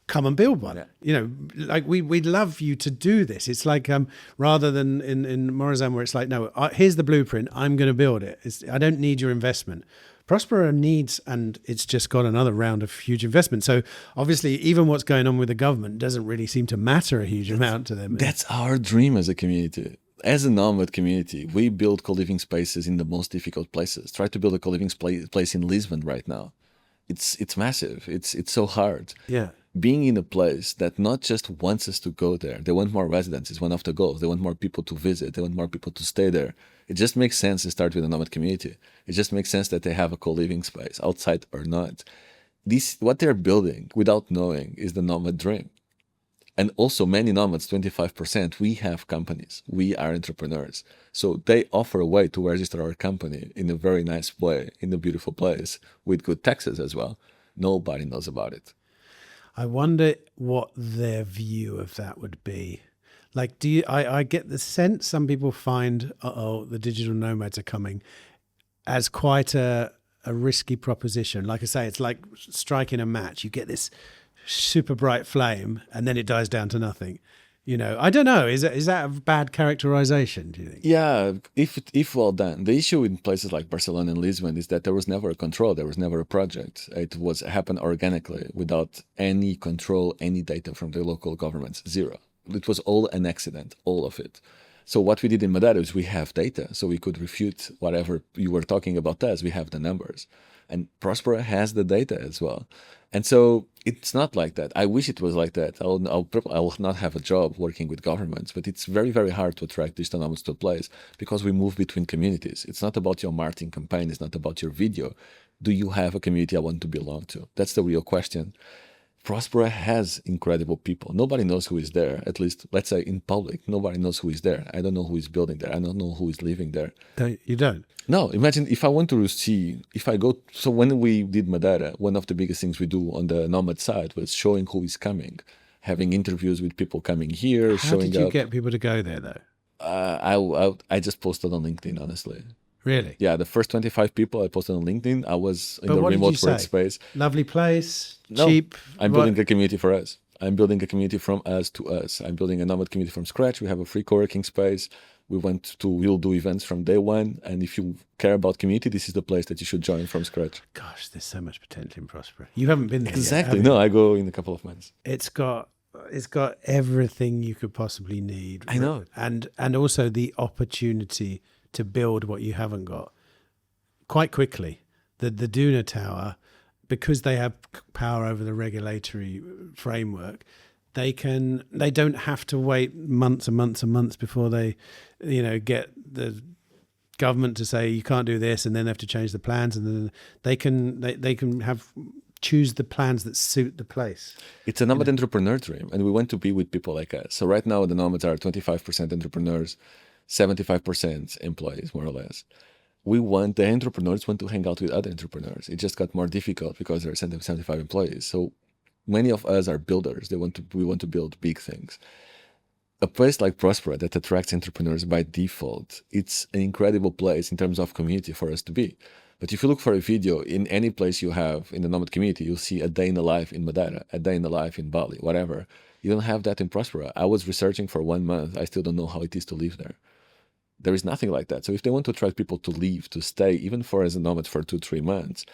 come and build one. Yeah. Like we'd love you to do this. It's like rather than in Morazán where it's like, no, here's the blueprint. I'm going to build it. I don't need your investment. Próspera needs, and it's just got another round of huge investment. So obviously, even what's going on with the government doesn't really seem to matter a huge amount to them. That's our dream as a community. As a nomad community, we build co-living spaces in the most difficult places. Try to build a co-living place in Lisbon right now. It's massive. It's so hard. Yeah. Being in a place that not just wants us to go there, they want more residents is one of the goals. They want more people to visit. They want more people to stay there. It just makes sense to start with a nomad community. It just makes sense that they have a co-living space, outside or not. What they're building without knowing is the nomad dream. And also many nomads, 25%, we have companies. We are entrepreneurs. So they offer a way to register our company in a very nice way, in a beautiful place, with good taxes as well. Nobody knows about it. I wonder what their view of that would be. Like, I get the sense some people find, the digital nomads are coming, as quite a risky proposition. Like I say, it's like striking a match. You get this super bright flame and then it dies down to nothing. I don't know. Is that a bad characterization, do you think? Yeah, if well done. The issue in places like Barcelona and Lisbon is that there was never a control. There was never a project. It happened organically without any control, any data from the local governments. Zero. It was all an accident, all of it. So what we did in Madeira is we have data, so we could refute whatever you were talking about us. We have the numbers. And Próspera has the data as well. And so it's not like that. I wish it was like that. I'll not have a job working with governments, but it's very, very hard to attract digital nomads to a place because we move between communities. It's not about your marketing campaign. It's not about your video. Do you have a community I want to belong to? That's the real question. Próspera has incredible people. Nobody knows who is there, at least, let's say in public. Nobody knows who is there. I don't know who is building there. I don't know who is living there. You don't? No, imagine if I want to see, so when we did Madeira, one of the biggest things we do on the Nomad side was showing who is coming, having interviews with people coming here, showing up. How did you get people to go there, though? I just posted on LinkedIn, honestly. Really? Yeah, the first 25 people I posted on LinkedIn, I was in the remote work space. Lovely place, no, cheap. I'm building a community for us. I'm building a community from us to us. I'm building a nomad community from scratch. We have a free co-working space. We'll do events from day one. And if you care about community, this is the place that you should join from scratch. Gosh, there's so much potential in Próspera. You haven't been there exactly. yet, No, I go in a couple of months. It's got everything you could possibly need. I know. And also the opportunity to build what you haven't got quite quickly. The Duna Tower, because they have power over the regulatory framework, they don't have to wait months and months and months before they, get the government to say you can't do this, and then they have to change the plans, and then they can choose the plans that suit the place. It's a nomad entrepreneur dream, and we want to be with people like us. So right now the nomads are 25% entrepreneurs, 75% employees, more or less. The entrepreneurs want to hang out with other entrepreneurs. It just got more difficult because there are 75 employees. So many of us are builders. We want to build big things. A place like Próspera that attracts entrepreneurs by default, it's an incredible place in terms of community for us to be. But if you look for a video in any place you have in the nomad community, you'll see a day in the life in Madeira, a day in the life in Bali, whatever. You don't have that in Próspera. I was researching for 1 month. I still don't know how it is to live there. There is nothing like that. So if they want to attract people to leave, to stay, even as a nomad for 2-3 months,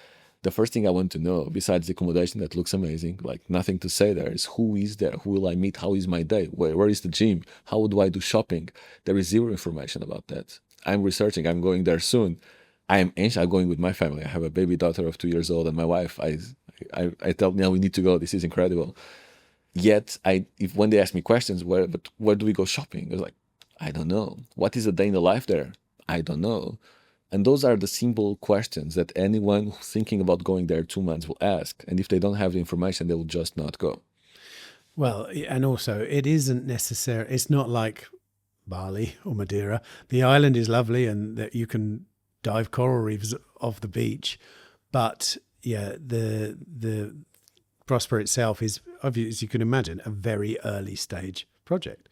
the first thing I want to know, besides the accommodation that looks amazing, like nothing to say there, is who is there? Who will I meet? How is my day? Where is the gym? How do I do shopping? There is zero information about that. I'm researching. I'm going there soon. I'm anxious. I'm going with my family. I have a baby daughter of 2 years old, and my wife. I tell them, we need to go. This is incredible. Yet, when they ask me questions, where do we go shopping? I was like, I don't know. What is a day in the life there? I don't know. And those are the simple questions that anyone thinking about going there 2 months will ask. And if they don't have the information, they will just not go. Well, and also it isn't necessary. It's not like Bali or Madeira. The island is lovely and that you can dive coral reefs off the beach. But yeah, the Próspera itself is, as you can imagine, a very early stage project.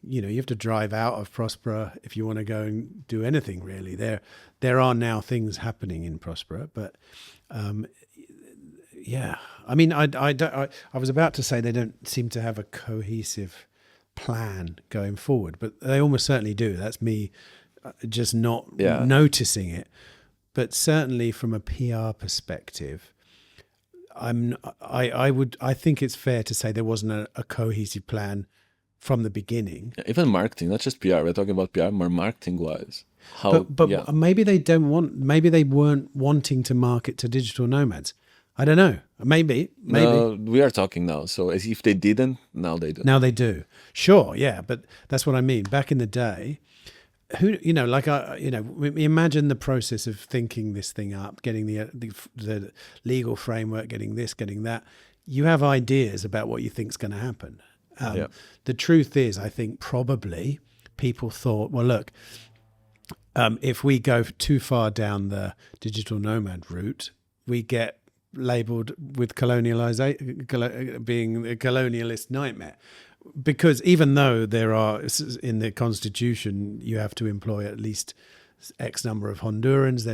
you have to drive out of Próspera if you want to go and do anything really. There are now things happening in Próspera, but I mean, I was about to say they don't seem to have a cohesive plan going forward, but they almost certainly do. That's me just not noticing it. But certainly from a PR perspective, I think it's fair to say there wasn't a cohesive plan from the beginning. Even marketing, not just PR. We're talking about PR, more marketing wise. But maybe they weren't wanting to market to digital nomads. I don't know. Maybe. No, we are talking now. So as if they didn't, now they do. Now they do. Sure, yeah. But that's what I mean. Back in the day, imagine the process of thinking this thing up, getting the legal framework, getting this, getting that. You have ideas about what you think's going to happen. The truth is, I think probably people thought, well, look, if we go too far down the digital nomad route, we get labelled with being a colonialist nightmare. Because even though there are, in the constitution, you have to employ at least X number of Hondurans,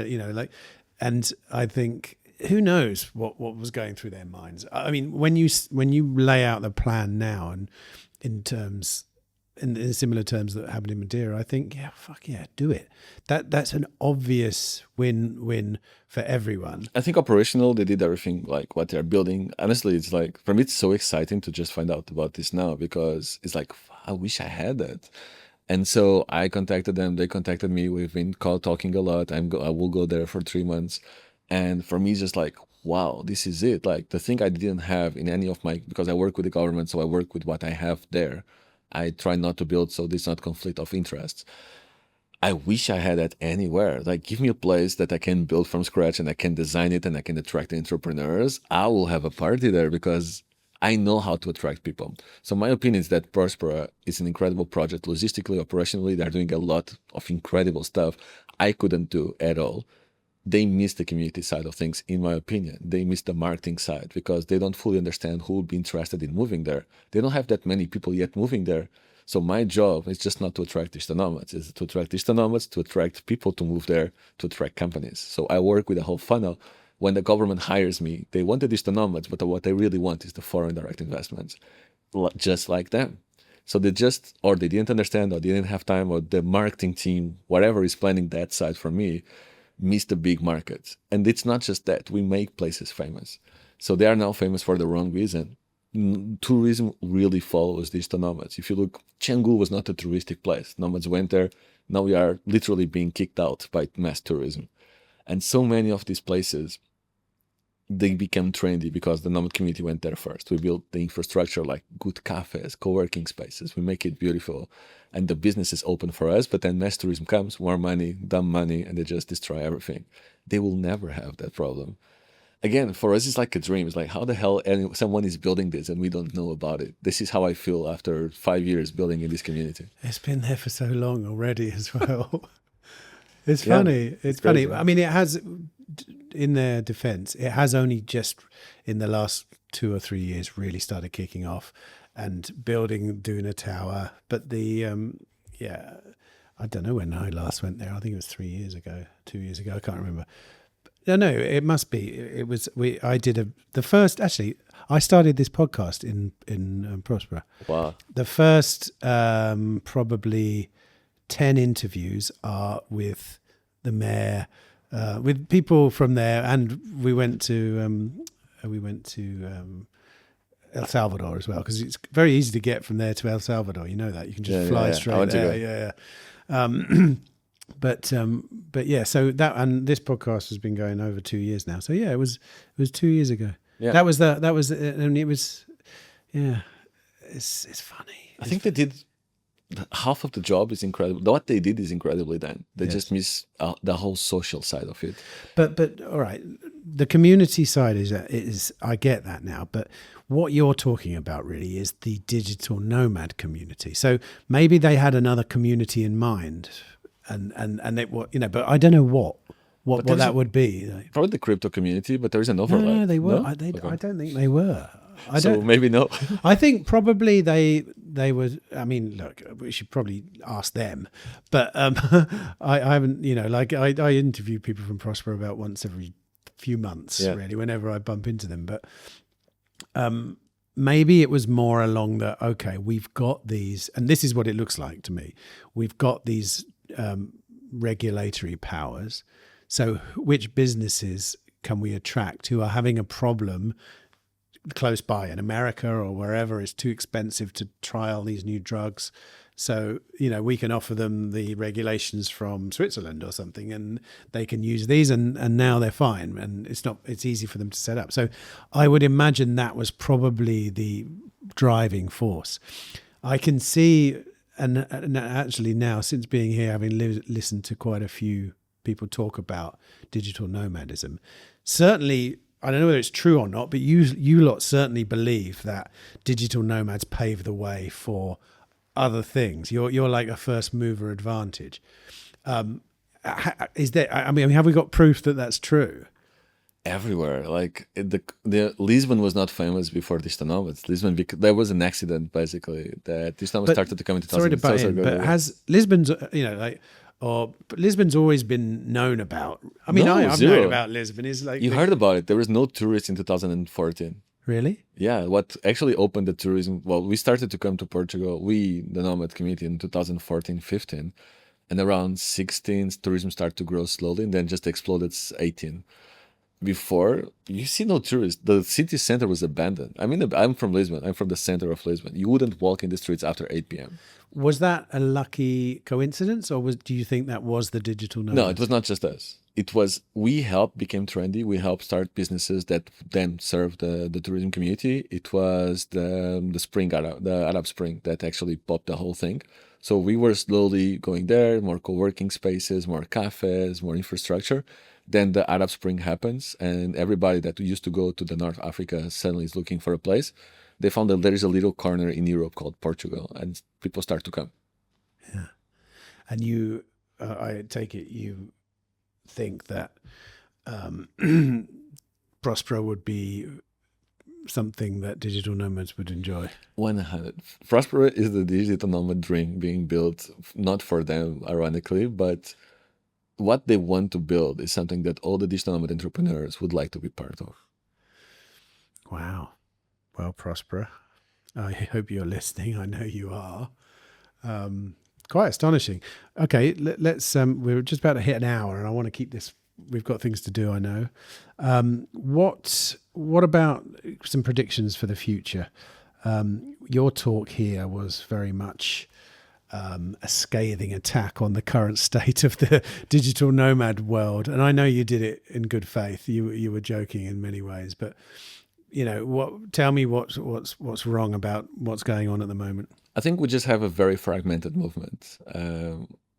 and I think, who knows what was going through their minds. I mean, when you lay out the plan now, and in similar terms that happened in Madeira, I think, do it. That's an obvious win-win for everyone. I think operational, they did everything like what they're building. Honestly, it's like, for me, it's so exciting to just find out about this now, because it's like, I wish I had that. And so I contacted them. They contacted me. We've been talking a lot. I will go there for 3 months. And for me, it's just like, wow, this is it. Like the thing I didn't have in any of because I work with the government, so I work with what I have there. I try not to build, so there's not conflict of interests. I wish I had that anywhere. Like, give me a place that I can build from scratch and I can design it and I can attract entrepreneurs. I will have a party there because I know how to attract people. So my opinion is that Próspera is an incredible project. Logistically, operationally, they're doing a lot of incredible stuff I couldn't do at all. They miss the community side of things, in my opinion. They miss the marketing side because they don't fully understand who would be interested in moving there. They don't have that many people yet moving there. So my job is just not to attract digital nomads. It's to attract digital nomads, to attract people to move there, to attract companies. So I work with a whole funnel. When the government hires me, they want the digital nomads, but what they really want is the foreign direct investments, just like them. So they didn't understand, or they didn't have time, or the marketing team, whatever is planning that side for me, miss the big markets. And it's not just that. We make places famous. So they are now famous for the wrong reason. Tourism really follows digital nomads. If you look, Canggu was not a touristic place. Nomads went there. Now we are literally being kicked out by mass tourism. And so many of these places, they became trendy because the nomad community went there first. We built the infrastructure, like good cafes, co-working spaces. We make it beautiful. And the business is open for us, but then mass tourism comes, more money, dumb money, and they just destroy everything. They will never have that problem. Again, for us, it's like a dream. It's like, how the hell someone is building this and we don't know about it? This is how I feel after 5 years building in this community. It's been there for so long already as well. It's funny. It's funny. I mean, it has, in their defense, it has only just in the last 2 or 3 years really started kicking off and doing a tower. But I don't know when I last went there. I think it was 3 years ago, 2 years ago. I can't remember. No, it must be. It was. I started this podcast in Próspera. Wow. The first probably 10 interviews are with the mayor, with people from there, and we went to El Salvador as well, because it's very easy to get from there to El Salvador. You know that you can just fly straight there. But yeah, so that, and this podcast has been going over 2 years now. So yeah, it was 2 years ago. Yeah, and it was, it's funny. I think they did half of the job is incredible. What they did is incredibly done. They just miss the whole social side of it. But all right, the community side is I get that now, but what you're talking about really is the digital nomad community. So maybe they had another community in mind. And it, but I don't know what that would be. Probably the crypto community, but there is an overlap. No, they were. No? I don't think they were. Maybe no. I think probably they they were, I mean, look, we should probably ask them, but I haven't, like I interview people from Próspera about once every few months, really, whenever I bump into them. But maybe it was more along the, okay, we've got these, and this is what it looks like to me. We've got these regulatory powers. So which businesses can we attract who are having a problem close by in America or wherever? It's too expensive to trial these new drugs. So, we can offer them the regulations from Switzerland or something, and they can use these, and now they're fine. And it's easy for them to set up. So I would imagine that was probably the driving force. I can see, and actually now, since being here, having listened to quite a few people talk about digital nomadism, certainly, I don't know whether it's true or not, but you lot certainly believe that digital nomads pave the way for other things. You're like a first mover advantage. Is there? I mean, have we got proof that that's true? Everywhere, like the Lisbon was not famous before digital nomads. Lisbon, there was an accident basically that digital nomads started to come into. Sorry to butt in, but has Lisbon's but Lisbon's always been known about. I mean, I've known about Lisbon. Is like you heard about it. There was no tourists in 2014. Really? Yeah. What actually opened the tourism? Well, we started to come to Portugal. The Nomad community, in 2014, 15, and around 16, tourism started to grow slowly, and then just exploded 18. Before, you see no tourists. The city center was abandoned. I mean, I'm from Lisbon. I'm from the center of Lisbon. You wouldn't walk in the streets after 8 p.m. Was that a lucky coincidence, or do you think that was the digital nomad? No, it was not just us. It was, we helped became trendy. We helped start businesses that then served the tourism community. It was the Arab Spring that actually popped the whole thing. So we were slowly going there, more co-working spaces, more cafes, more infrastructure. Then the Arab Spring happens, and everybody that used to go to the North Africa suddenly is looking for a place. They found that there is a little corner in Europe called Portugal, and people start to come. Yeah. And you, I take it, you think that Próspera would be something that digital nomads would enjoy? 100. Próspera is the digital nomad dream being built, not for them, ironically, but what they want to build is something that all the digital nomad entrepreneurs would like to be part of. Wow. Well, Próspera, I hope you're listening. I know you are. Quite astonishing. Okay, let's. We're just about to hit an hour, and I want to keep this. We've got things to do, I know. What about some predictions for the future? Your talk here was very much a scathing attack on the current state of the digital nomad world, and I know you did it in good faith. You were joking in many ways, but tell me what's wrong about what's going on at the moment. I think we just have a very fragmented movement.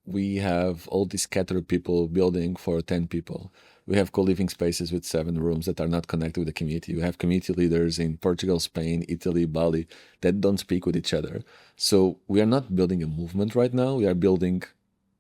We have all these scattered people building for 10 people. We have co-living spaces with 7 rooms that are not connected with the community. We have community leaders in Portugal, Spain, Italy, Bali that don't speak with each other. So we are not building a movement right now. We are building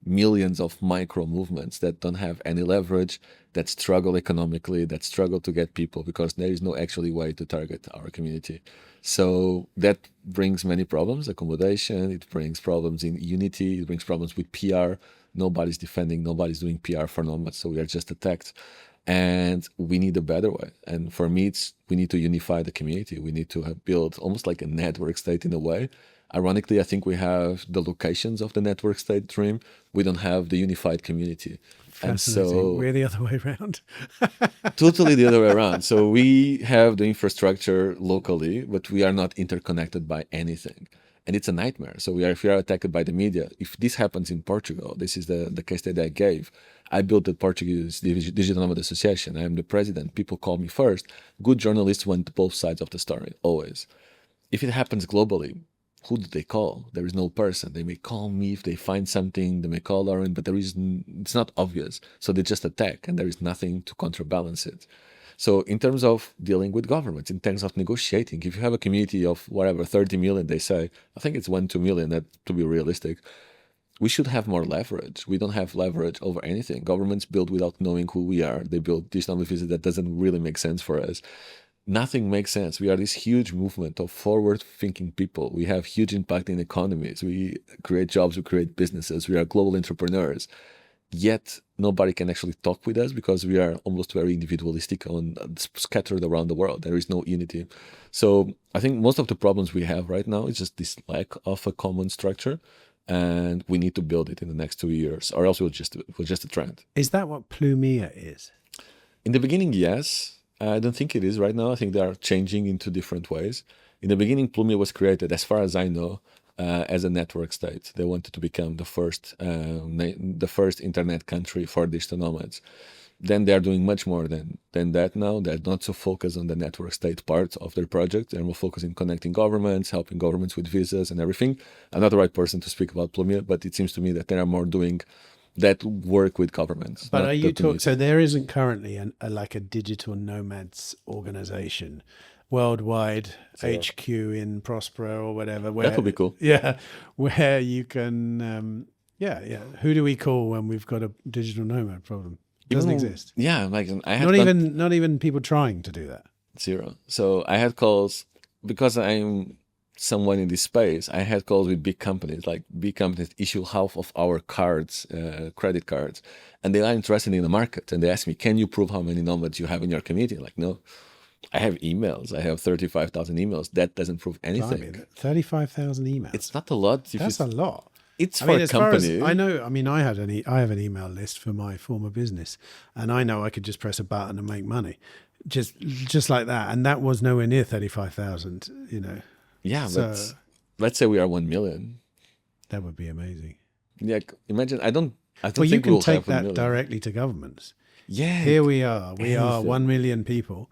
millions of micro movements that don't have any leverage, that struggle economically, that struggle to get people because there is no actually way to target our community. So that brings many problems, accommodation, it brings problems in unity, it brings problems with PR. Nobody's defending, nobody's doing PR for Nomads, so we are just attacked. And we need a better way. And for me, we need to unify the community. We need to build almost like a network state in a way. Ironically, I think we have the locations of the network state dream. We don't have the unified community. And so we're the other way around. Totally the other way around. So we have the infrastructure locally, but we are not interconnected by anything. And it's a nightmare. So if we are attacked by the media, if this happens in Portugal, this is the case that I gave. I built the Portuguese Digital Nomad Association. I am the president. People call me first. Good journalists want both sides of the story, always. If it happens globally, who do they call? There is no person. They may call me if they find something. They may call Lauren, but it's not obvious. So they just attack, and there is nothing to counterbalance it. So in terms of dealing with governments, in terms of negotiating, if you have a community of whatever, 30 million, they say, I think it's 2 million, that to be realistic, we should have more leverage. We don't have leverage over anything. Governments build without knowing who we are. They build digital visas that doesn't really make sense for us. Nothing makes sense. We are this huge movement of forward-thinking people. We have huge impact in economies. We create jobs, we create businesses. We are global entrepreneurs. Yet nobody can actually talk with us because we are almost very individualistic and scattered around the world. There is no unity. So I think most of the problems we have right now is just this lack of a common structure, and we need to build it in the next 2 years, or else we'll just a trend. Is that what Plumia is? In the beginning, yes. I don't think it is right now. I think they are changing into different ways. In the beginning, Plumia was created, as far as I know, as a network state. They wanted to become the first internet country for digital nomads. Then they are doing much more than that now. They're not so focused on the network state part of their project. They're more focused on connecting governments, helping governments with visas and everything. I'm not the right person to speak about Plumia, but it seems to me that they are more doing that work with governments. But are you talking? So there isn't currently like a digital nomads organization, worldwide HQ in Próspera or whatever. Where, that would be cool. Yeah, where you can. Who do we call when we've got a digital nomad problem? Doesn't exist. Yeah, like I had not even people trying to do that. Zero. So I had calls because I'm someone in this space. I had calls with big companies, like big companies issue half of our cards, credit cards, and they are interested in the market. And they ask me, "Can you prove how many nomads you have in your community?" Like, no, I have emails. I have 35,000 emails. That doesn't prove anything. 35,000 emails. It's not a lot. That's a lot. It's for a company. I know. I mean, I have an email list for my former business, and I know I could just press a button and make money, just like that. And that was nowhere near 35,000. You know. Yeah, so, but let's say we are 1 million. That would be amazing. Yeah, imagine. I don't well, think you can we'll take have 1 that million. directly to governments. Yeah. Here we are. We are 1 million people.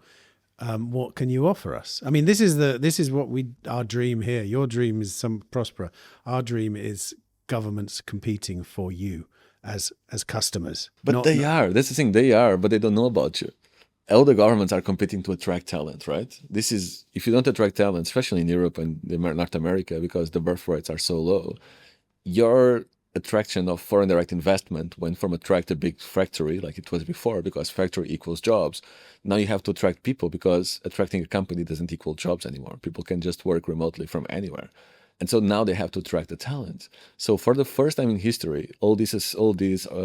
What can you offer us? I mean, this is what our dream here. Your dream is some Próspera. Our dream is governments competing for you as customers. But they are. That's the thing. They are, but they don't know about you. All the governments are competing to attract talent, right? This is, if you don't attract talent, especially in Europe and North America, because the birth rates are so low, your attraction of foreign direct investment went from attract a big factory like it was before, because factory equals jobs. Now you have to attract people, because attracting a company doesn't equal jobs anymore. People can just work remotely from anywhere. And so now they have to attract the talent. So for the first time in history, all these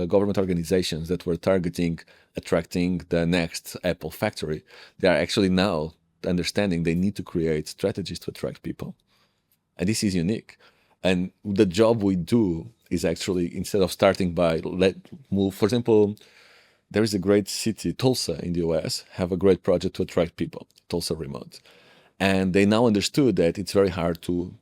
government organizations that were targeting attracting the next Apple factory, they are actually now understanding they need to create strategies to attract people. And this is unique. And the job we do is actually, instead of starting by move, for example, there is a great city, Tulsa in the US, have a great project to attract people, Tulsa Remote. And they now understood that it's very hard to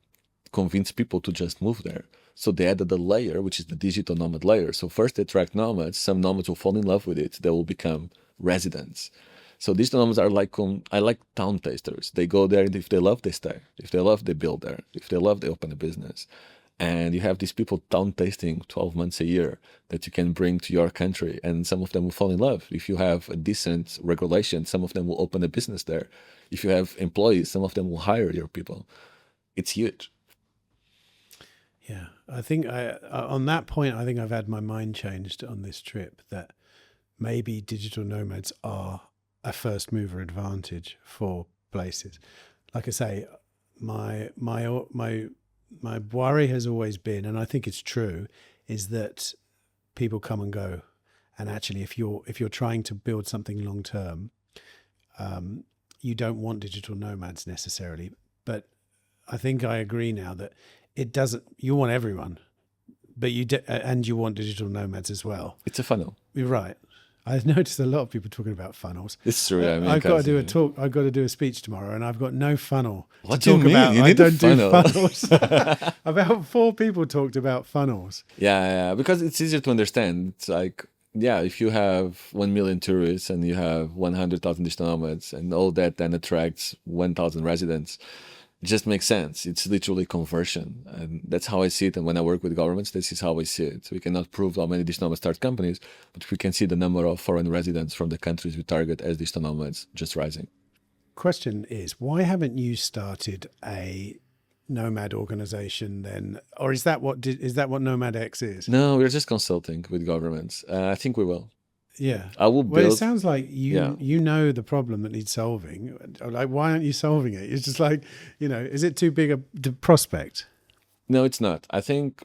convince people to just move there. So they added a layer, which is the digital nomad layer. So first they attract nomads. Some nomads will fall in love with it. They will become residents. So digital nomads are like, I like town tasters. They go there, and if they love, they stay. If they love, they build there. If they love, they open a business. And you have these people town tasting 12 months a year that you can bring to your country, and some of them will fall in love. If you have a decent regulation, some of them will open a business there. If you have employees, some of them will hire your people. It's huge. Yeah, I think on that point, I think I've had my mind changed on this trip, that maybe digital nomads are a first mover advantage for places. Like I say, my worry has always been, and I think it's true, is that people come and go, and actually, if you're trying to build something long term, you don't want digital nomads necessarily. But I think I agree now that it doesn't. You want everyone, but and you want digital nomads as well. It's a funnel. You're right. I've noticed a lot of people talking about funnels. It's true. I mean, I've got to do a talk. I've got to do a speech tomorrow, and I've got no funnel. What do you mean? About. You I need don't a funnel. do funnels. About 4 people talked about funnels. Yeah, because it's easier to understand. It's like, yeah, if you have 1 million tourists and you have 100,000 digital nomads, and all that then attracts 1,000 residents, it just makes sense. It's literally conversion. And that's how I see it. And when I work with governments, this is how I see it. We cannot prove how many digital nomads start companies, but we can see the number of foreign residents from the countries we target as digital nomads just rising. Question is, why haven't you started a nomad organization then? Or is that what Nomad X is? No, we're just consulting with governments. I think we will. Yeah. I will Well, it build. sounds like Yeah. you know the problem that needs solving. Like, why aren't you solving it? It's just like, is it too big a prospect? No, it's not. I think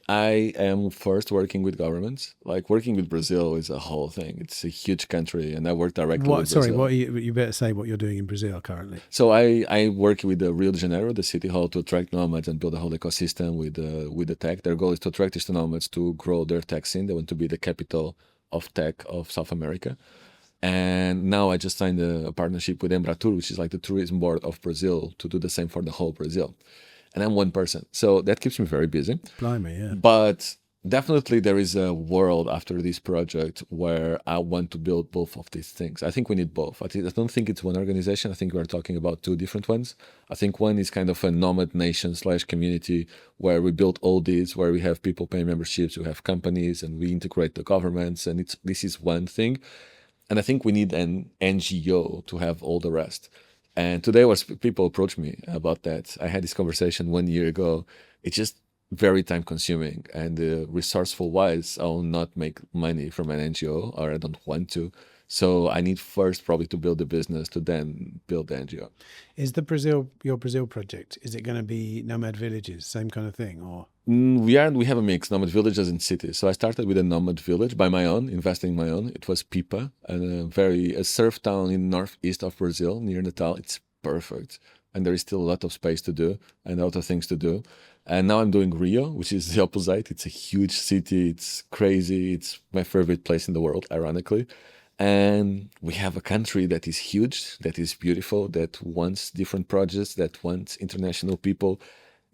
I am first working with governments. Like working with Brazil is a whole thing. It's a huge country, and I work directly What? with Sorry, Brazil. what you better say what you're doing in Brazil currently. So I work with the Rio de Janeiro, the city hall, to attract nomads and build a whole ecosystem with the tech. Their goal is to attract these nomads to grow their tech scene. They want to be the capital of tech of South America. And now I just signed a partnership with Embratur, which is like the tourism board of Brazil, to do the same for the whole Brazil. And I'm one person, so that keeps me very busy. Blimey, yeah. But definitely there is a world after this project where I want to build both of these things. I think we need both. I don't think it's one organization. I think we're talking about two different ones. I think one is kind of a nomad nation / community where we build all these, where we have people paying memberships, we have companies, and we integrate the governments. And this is one thing. And I think we need an NGO to have all the rest. And today was people approached me about that. I had this conversation 1 year ago. It's just very time consuming, and resourceful wise, I will not make money from an NGO, or I don't want to. So I need first probably to build the business to then build the NGO. Is your Brazil project, is it going to be Nomad Villages, same kind of thing, or? We have a mix, Nomad Villages and cities. So I started with a Nomad Village by my own, investing my own. It was Pipa, a surf town in northeast of Brazil, near Natal. It's perfect. And there is still a lot of space to do and a lot of things to do. And now I'm doing Rio, which is the opposite. It's a huge city. It's crazy. It's my favorite place in the world, ironically. And we have a country that is huge, that is beautiful, that wants different projects, that wants international people.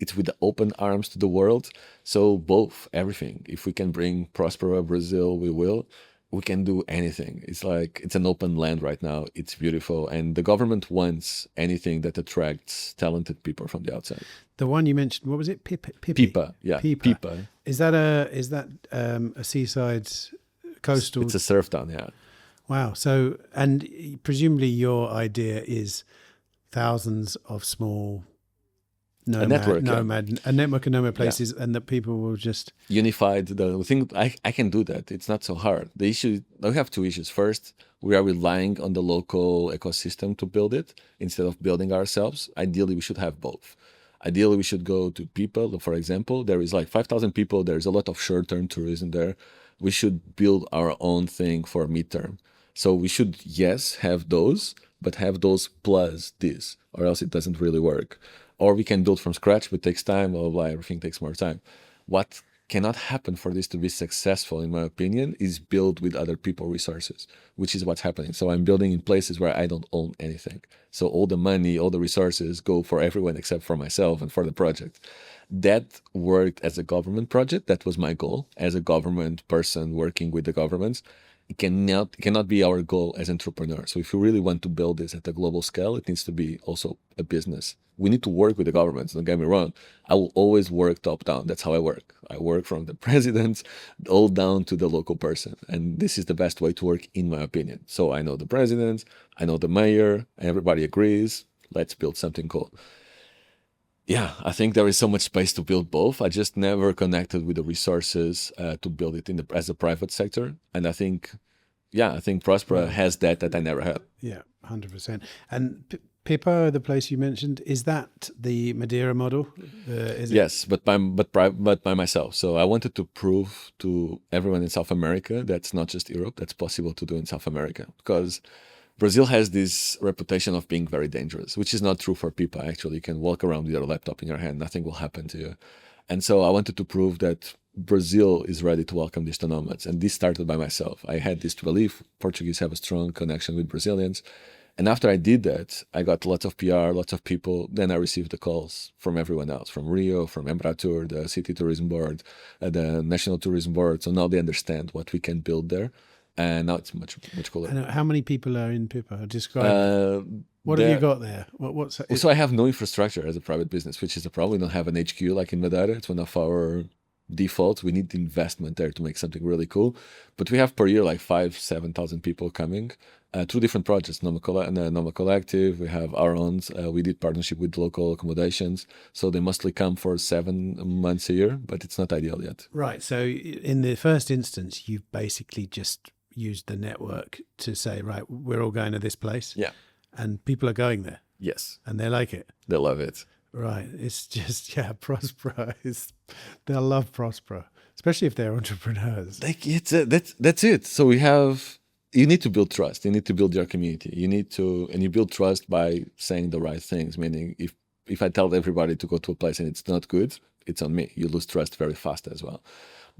It's with the open arms to the world. So both, everything. If we can bring Próspera Brazil, we will. We can do anything. It's like it's an open land right now. It's beautiful, and the government wants anything that attracts talented people from the outside. The one you mentioned, what was it? Pipa, Yeah, Pipa. Pipa. Is that a seaside coastal? It's a surf town. Yeah. Wow. So, and presumably your idea is thousands of small a network of nomad places, and that people will just unified. The thing I can do that. It's not so hard. The issue, we have two issues. First, we are relying on the local ecosystem to build it instead of building ourselves. Ideally, we should have both. Ideally, we should go to people. For example, there is like 5,000 people. There's a lot of short-term tourism there. We should build our own thing for midterm. So we should, yes, have those, but have those plus this, or else it doesn't really work. Or we can build from scratch, but it takes time, blah, blah, blah, everything takes more time. What cannot happen for this to be successful, in my opinion, is build with other people resources, which is what's happening. So I'm building in places where I don't own anything. So all the money, all the resources go for everyone except for myself and for the project. That worked as a government project. That was my goal as a government person working with the governments. It cannot be our goal as entrepreneurs. So if you really want to build this at a global scale, it needs to be also a business. We need to work with the governments. Don't get me wrong. I will always work top down. That's how I work. I work from the presidents all down to the local person. And this is the best way to work, in my opinion. So I know the president, I know the mayor, everybody agrees. Let's build something cool. Yeah, I think there is so much space to build both. I just never connected with the resources to build it as a private sector. And I think Próspera has that I never had. Yeah, 100%. And Pipa, the place you mentioned, is that the Madeira model? Yes, but by myself. So I wanted to prove to everyone in South America that's not just Europe, that's possible to do in South America. Because Brazil has this reputation of being very dangerous, which is not true for Pipa. Actually, you can walk around with your laptop in your hand. Nothing will happen to you. And so I wanted to prove that Brazil is ready to welcome these nomads. And this started by myself. I had this belief. Portuguese have a strong connection with Brazilians. And after I did that, I got lots of PR, lots of people. Then I received the calls from everyone else, from Rio, from Embratur, the City Tourism Board, the National Tourism Board. So now they understand what we can build there. And now it's much cooler. And how many people are in Pipa? Describe. What have you got there? So I have no infrastructure as a private business, which is the problem. We don't have an HQ like in Madeira. It's one of our defaults. We need the investment there to make something really cool. But we have per year like 5,000-7,000 people coming through different projects. Nomad Collective, we have our own. We did partnership with local accommodations. So they mostly come for 7 months a year, but it's not ideal yet. Right. So in the first instance, you've basically just used the network to say, right, we're all going to this place. Yeah. And people are going there. Yes. And they like it. They love it. Right. It's just, Próspera they'll love Próspera, especially if they're entrepreneurs. That's it. So you need to build trust. You need to build your community. And you build trust by saying the right things. Meaning, if I tell everybody to go to a place and it's not good, it's on me. You lose trust very fast as well.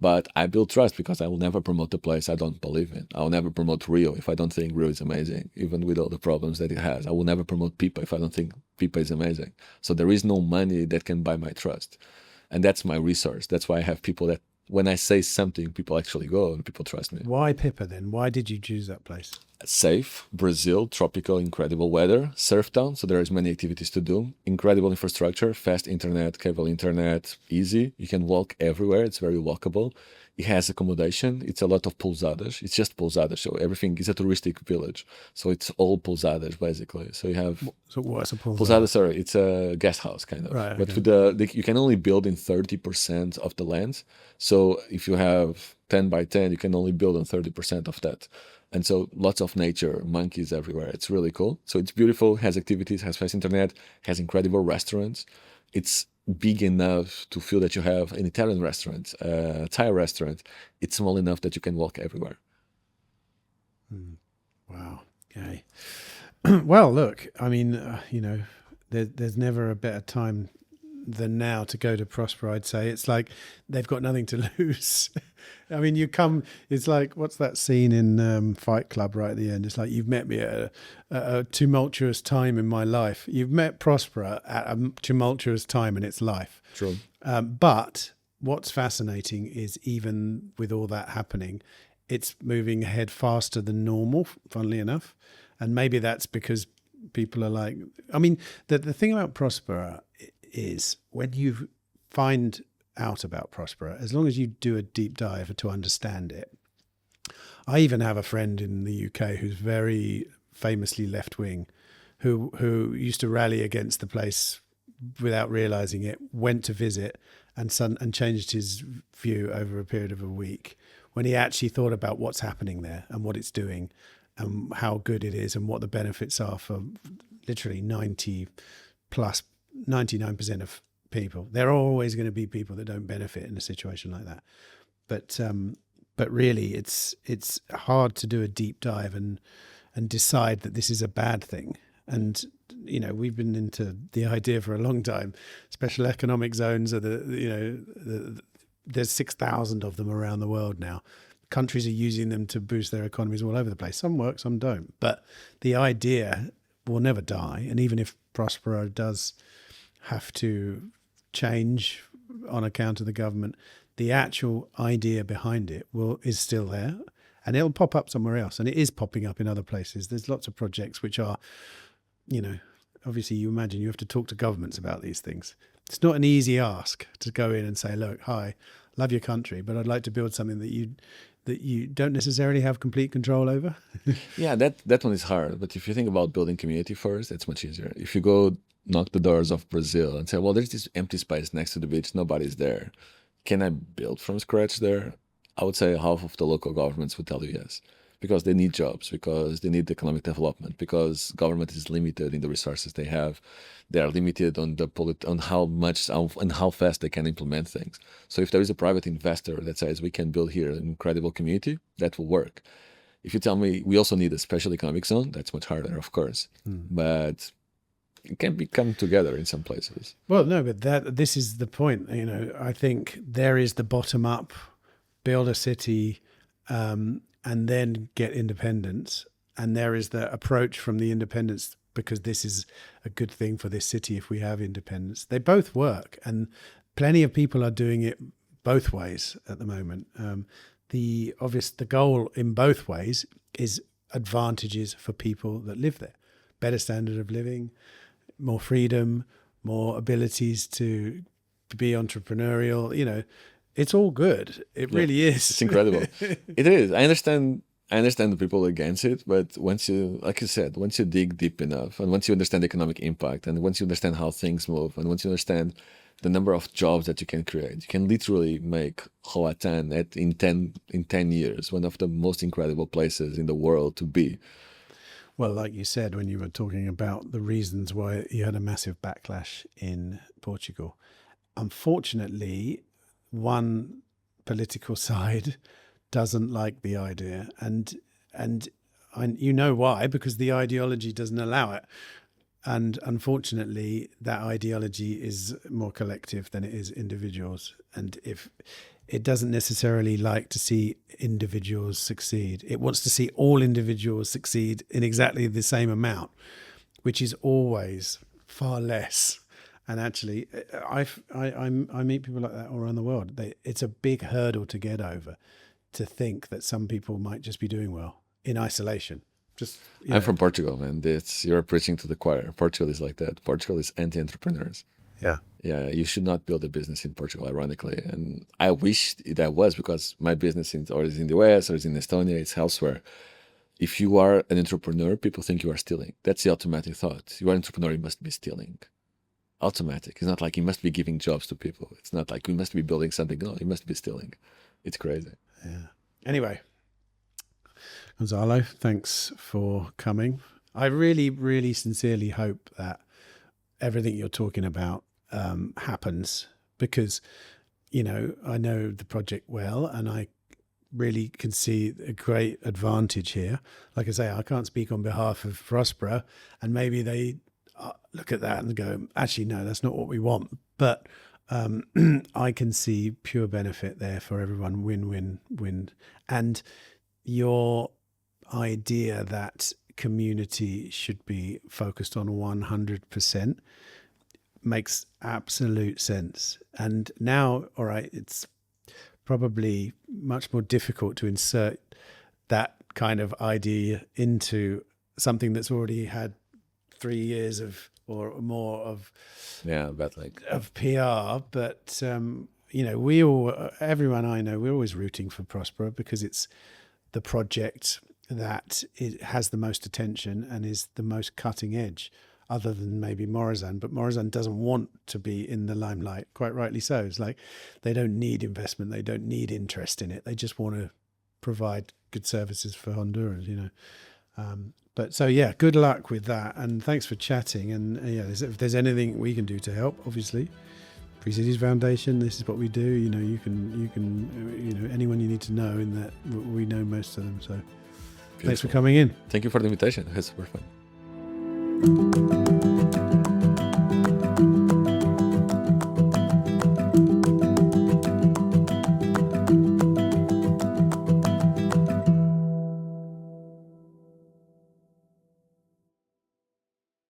But I build trust because I will never promote a place I don't believe in. I will never promote Rio if I don't think Rio is amazing, even with all the problems that it has. I will never promote Pipa if I don't think Pipa is amazing. So there is no money that can buy my trust. And that's my resource. That's why I have people that when I say something, people actually go and people trust me. Why Pipa then? Why did you choose that place? Safe, Brazil, tropical, incredible weather, surf town, so there is many activities to do, incredible infrastructure, fast internet, cable internet, easy. You can walk everywhere. It's very walkable. It has accommodation. It's a lot of pousadas. It's just pousadas, so everything is a touristic village. So it's all pousadas basically. So you have. So what's a pousada? Pousada, sorry, it's a guest house kind of. Right. But Okay. with you can only build in 30% of the land. So if you have 10 by 10, you can only build on 30% of that. And so lots of nature, monkeys everywhere. It's really cool. So it's beautiful, has activities, has fast internet, has incredible restaurants. It's big enough to feel that you have an Italian restaurant, a Thai restaurant. It's small enough that you can walk everywhere. Wow. Okay. Well, look, I mean, there's never a better time than now to go to Próspera, I'd say. It's like they've got nothing to lose. I mean, it's like, what's that scene in Fight Club right at the end? It's like, you've met me at a tumultuous time in my life. You've met Próspera at a tumultuous time in its life. True. But what's fascinating is even with all that happening, it's moving ahead faster than normal, funnily enough. And maybe that's because people are like, I mean, the thing about Próspera is when you find out about Próspera, as long as you do a deep dive to understand it. I even have a friend in the UK who's very famously left-wing, who used to rally against the place without realizing it, went to visit and changed his view over a period of a week when he actually thought about what's happening there and what it's doing and how good it is and what the benefits are for literally 99% of people. There are always going to be people that don't benefit in a situation like that. But really it's hard to do a deep dive and decide that this is a bad thing. And we've been into the idea for a long time. Special economic zones are there's 6,000 of them around the world now. Countries are using them to boost their economies all over the place. Some work, some don't. But the idea will never die. And even if Próspera does have to change on account of the government, the actual idea behind it is still there, and it'll pop up somewhere else. And it is popping up in other places. There's lots of projects which are, obviously you imagine you have to talk to governments about these things. It's not an easy ask to go in and say, look, hi, love your country, but I'd like to build something that you don't necessarily have complete control over. Yeah, that one is hard. But if you think about building community first, it's much easier. If you go knock the doors of Brazil and say, well, there's this empty space next to the beach, nobody's there. Can I build from scratch there? I would say half of the local governments would tell you yes, because they need jobs, because they need economic development, because government is limited in the resources they have. They are limited on on how much and how fast they can implement things. So if there is a private investor that says we can build here an incredible community, that will work. If you tell me we also need a special economic zone, that's much harder, of course. But it can come together in some places. Well, no, but this is the point. I think there is the bottom up, build a city, and then get independence. And there is the approach from the independence, because this is a good thing for this city if we have independence. They both work, and plenty of people are doing it both ways at the moment. The goal in both ways is advantages for people that live there, better standard of living, more freedom, more abilities to be entrepreneurial. It's all good. It really is. It's incredible. It is. I understand the people against it, but once you, like you said, once you dig deep enough, and once you understand the economic impact, and once you understand how things move, and once you understand the number of jobs that you can create. You can literally make Roatan in 10 years one of the most incredible places in the world to be. Well, like you said, when you were talking about the reasons why you had a massive backlash in Portugal, unfortunately, one political side doesn't like the idea, and you know why, because the ideology doesn't allow it. And unfortunately, that ideology is more collective than it is individuals. And if it doesn't necessarily like to see individuals succeed, it wants to see all individuals succeed in exactly the same amount, which is always far less. And actually, I meet people like that all around the world. It's a big hurdle to get over, to think that some people might just be doing well in isolation. I'm from Portugal, man. You're preaching to the choir. Portugal is like that. Portugal is anti-entrepreneurs. Yeah. You should not build a business in Portugal, ironically. And I wish that was, because my business is in the US or is in Estonia, it's elsewhere. If you are an entrepreneur, people think you are stealing. That's the automatic thought. You are an entrepreneur, you must be stealing. Automatic. It's not like you must be giving jobs to people. It's not like you must be building something. No, you must be stealing. It's crazy. Yeah. Anyway, Gonçalo, thanks for coming. I really, really sincerely hope that everything you're talking about happens, because, I know the project well, and I really can see a great advantage here. Like I say, I can't speak on behalf of Próspera, and maybe they look at that and go, actually, no, that's not what we want. But I can see pure benefit there for everyone, win-win-win. And your idea that community should be focused on 100% makes absolute sense. And now, all right, it's probably much more difficult to insert that kind of idea into something that's already had 3 years of or more of of PR. But everyone I know, we're always rooting for Próspera, because it's the project that it has the most attention and is the most cutting edge, other than maybe Morazán. But Morazán doesn't want to be in the limelight, quite rightly so. It's like they don't need investment, they don't need interest in it. They just want to provide good services for Honduras, But so, yeah, good luck with that. And thanks for chatting. And if there's anything we can do to help, obviously, Free Cities Foundation, this is what we do. You can anyone you need to know in that, we know most of them. So Beautiful. Thanks for coming in. Thank you for the invitation. It was super fun.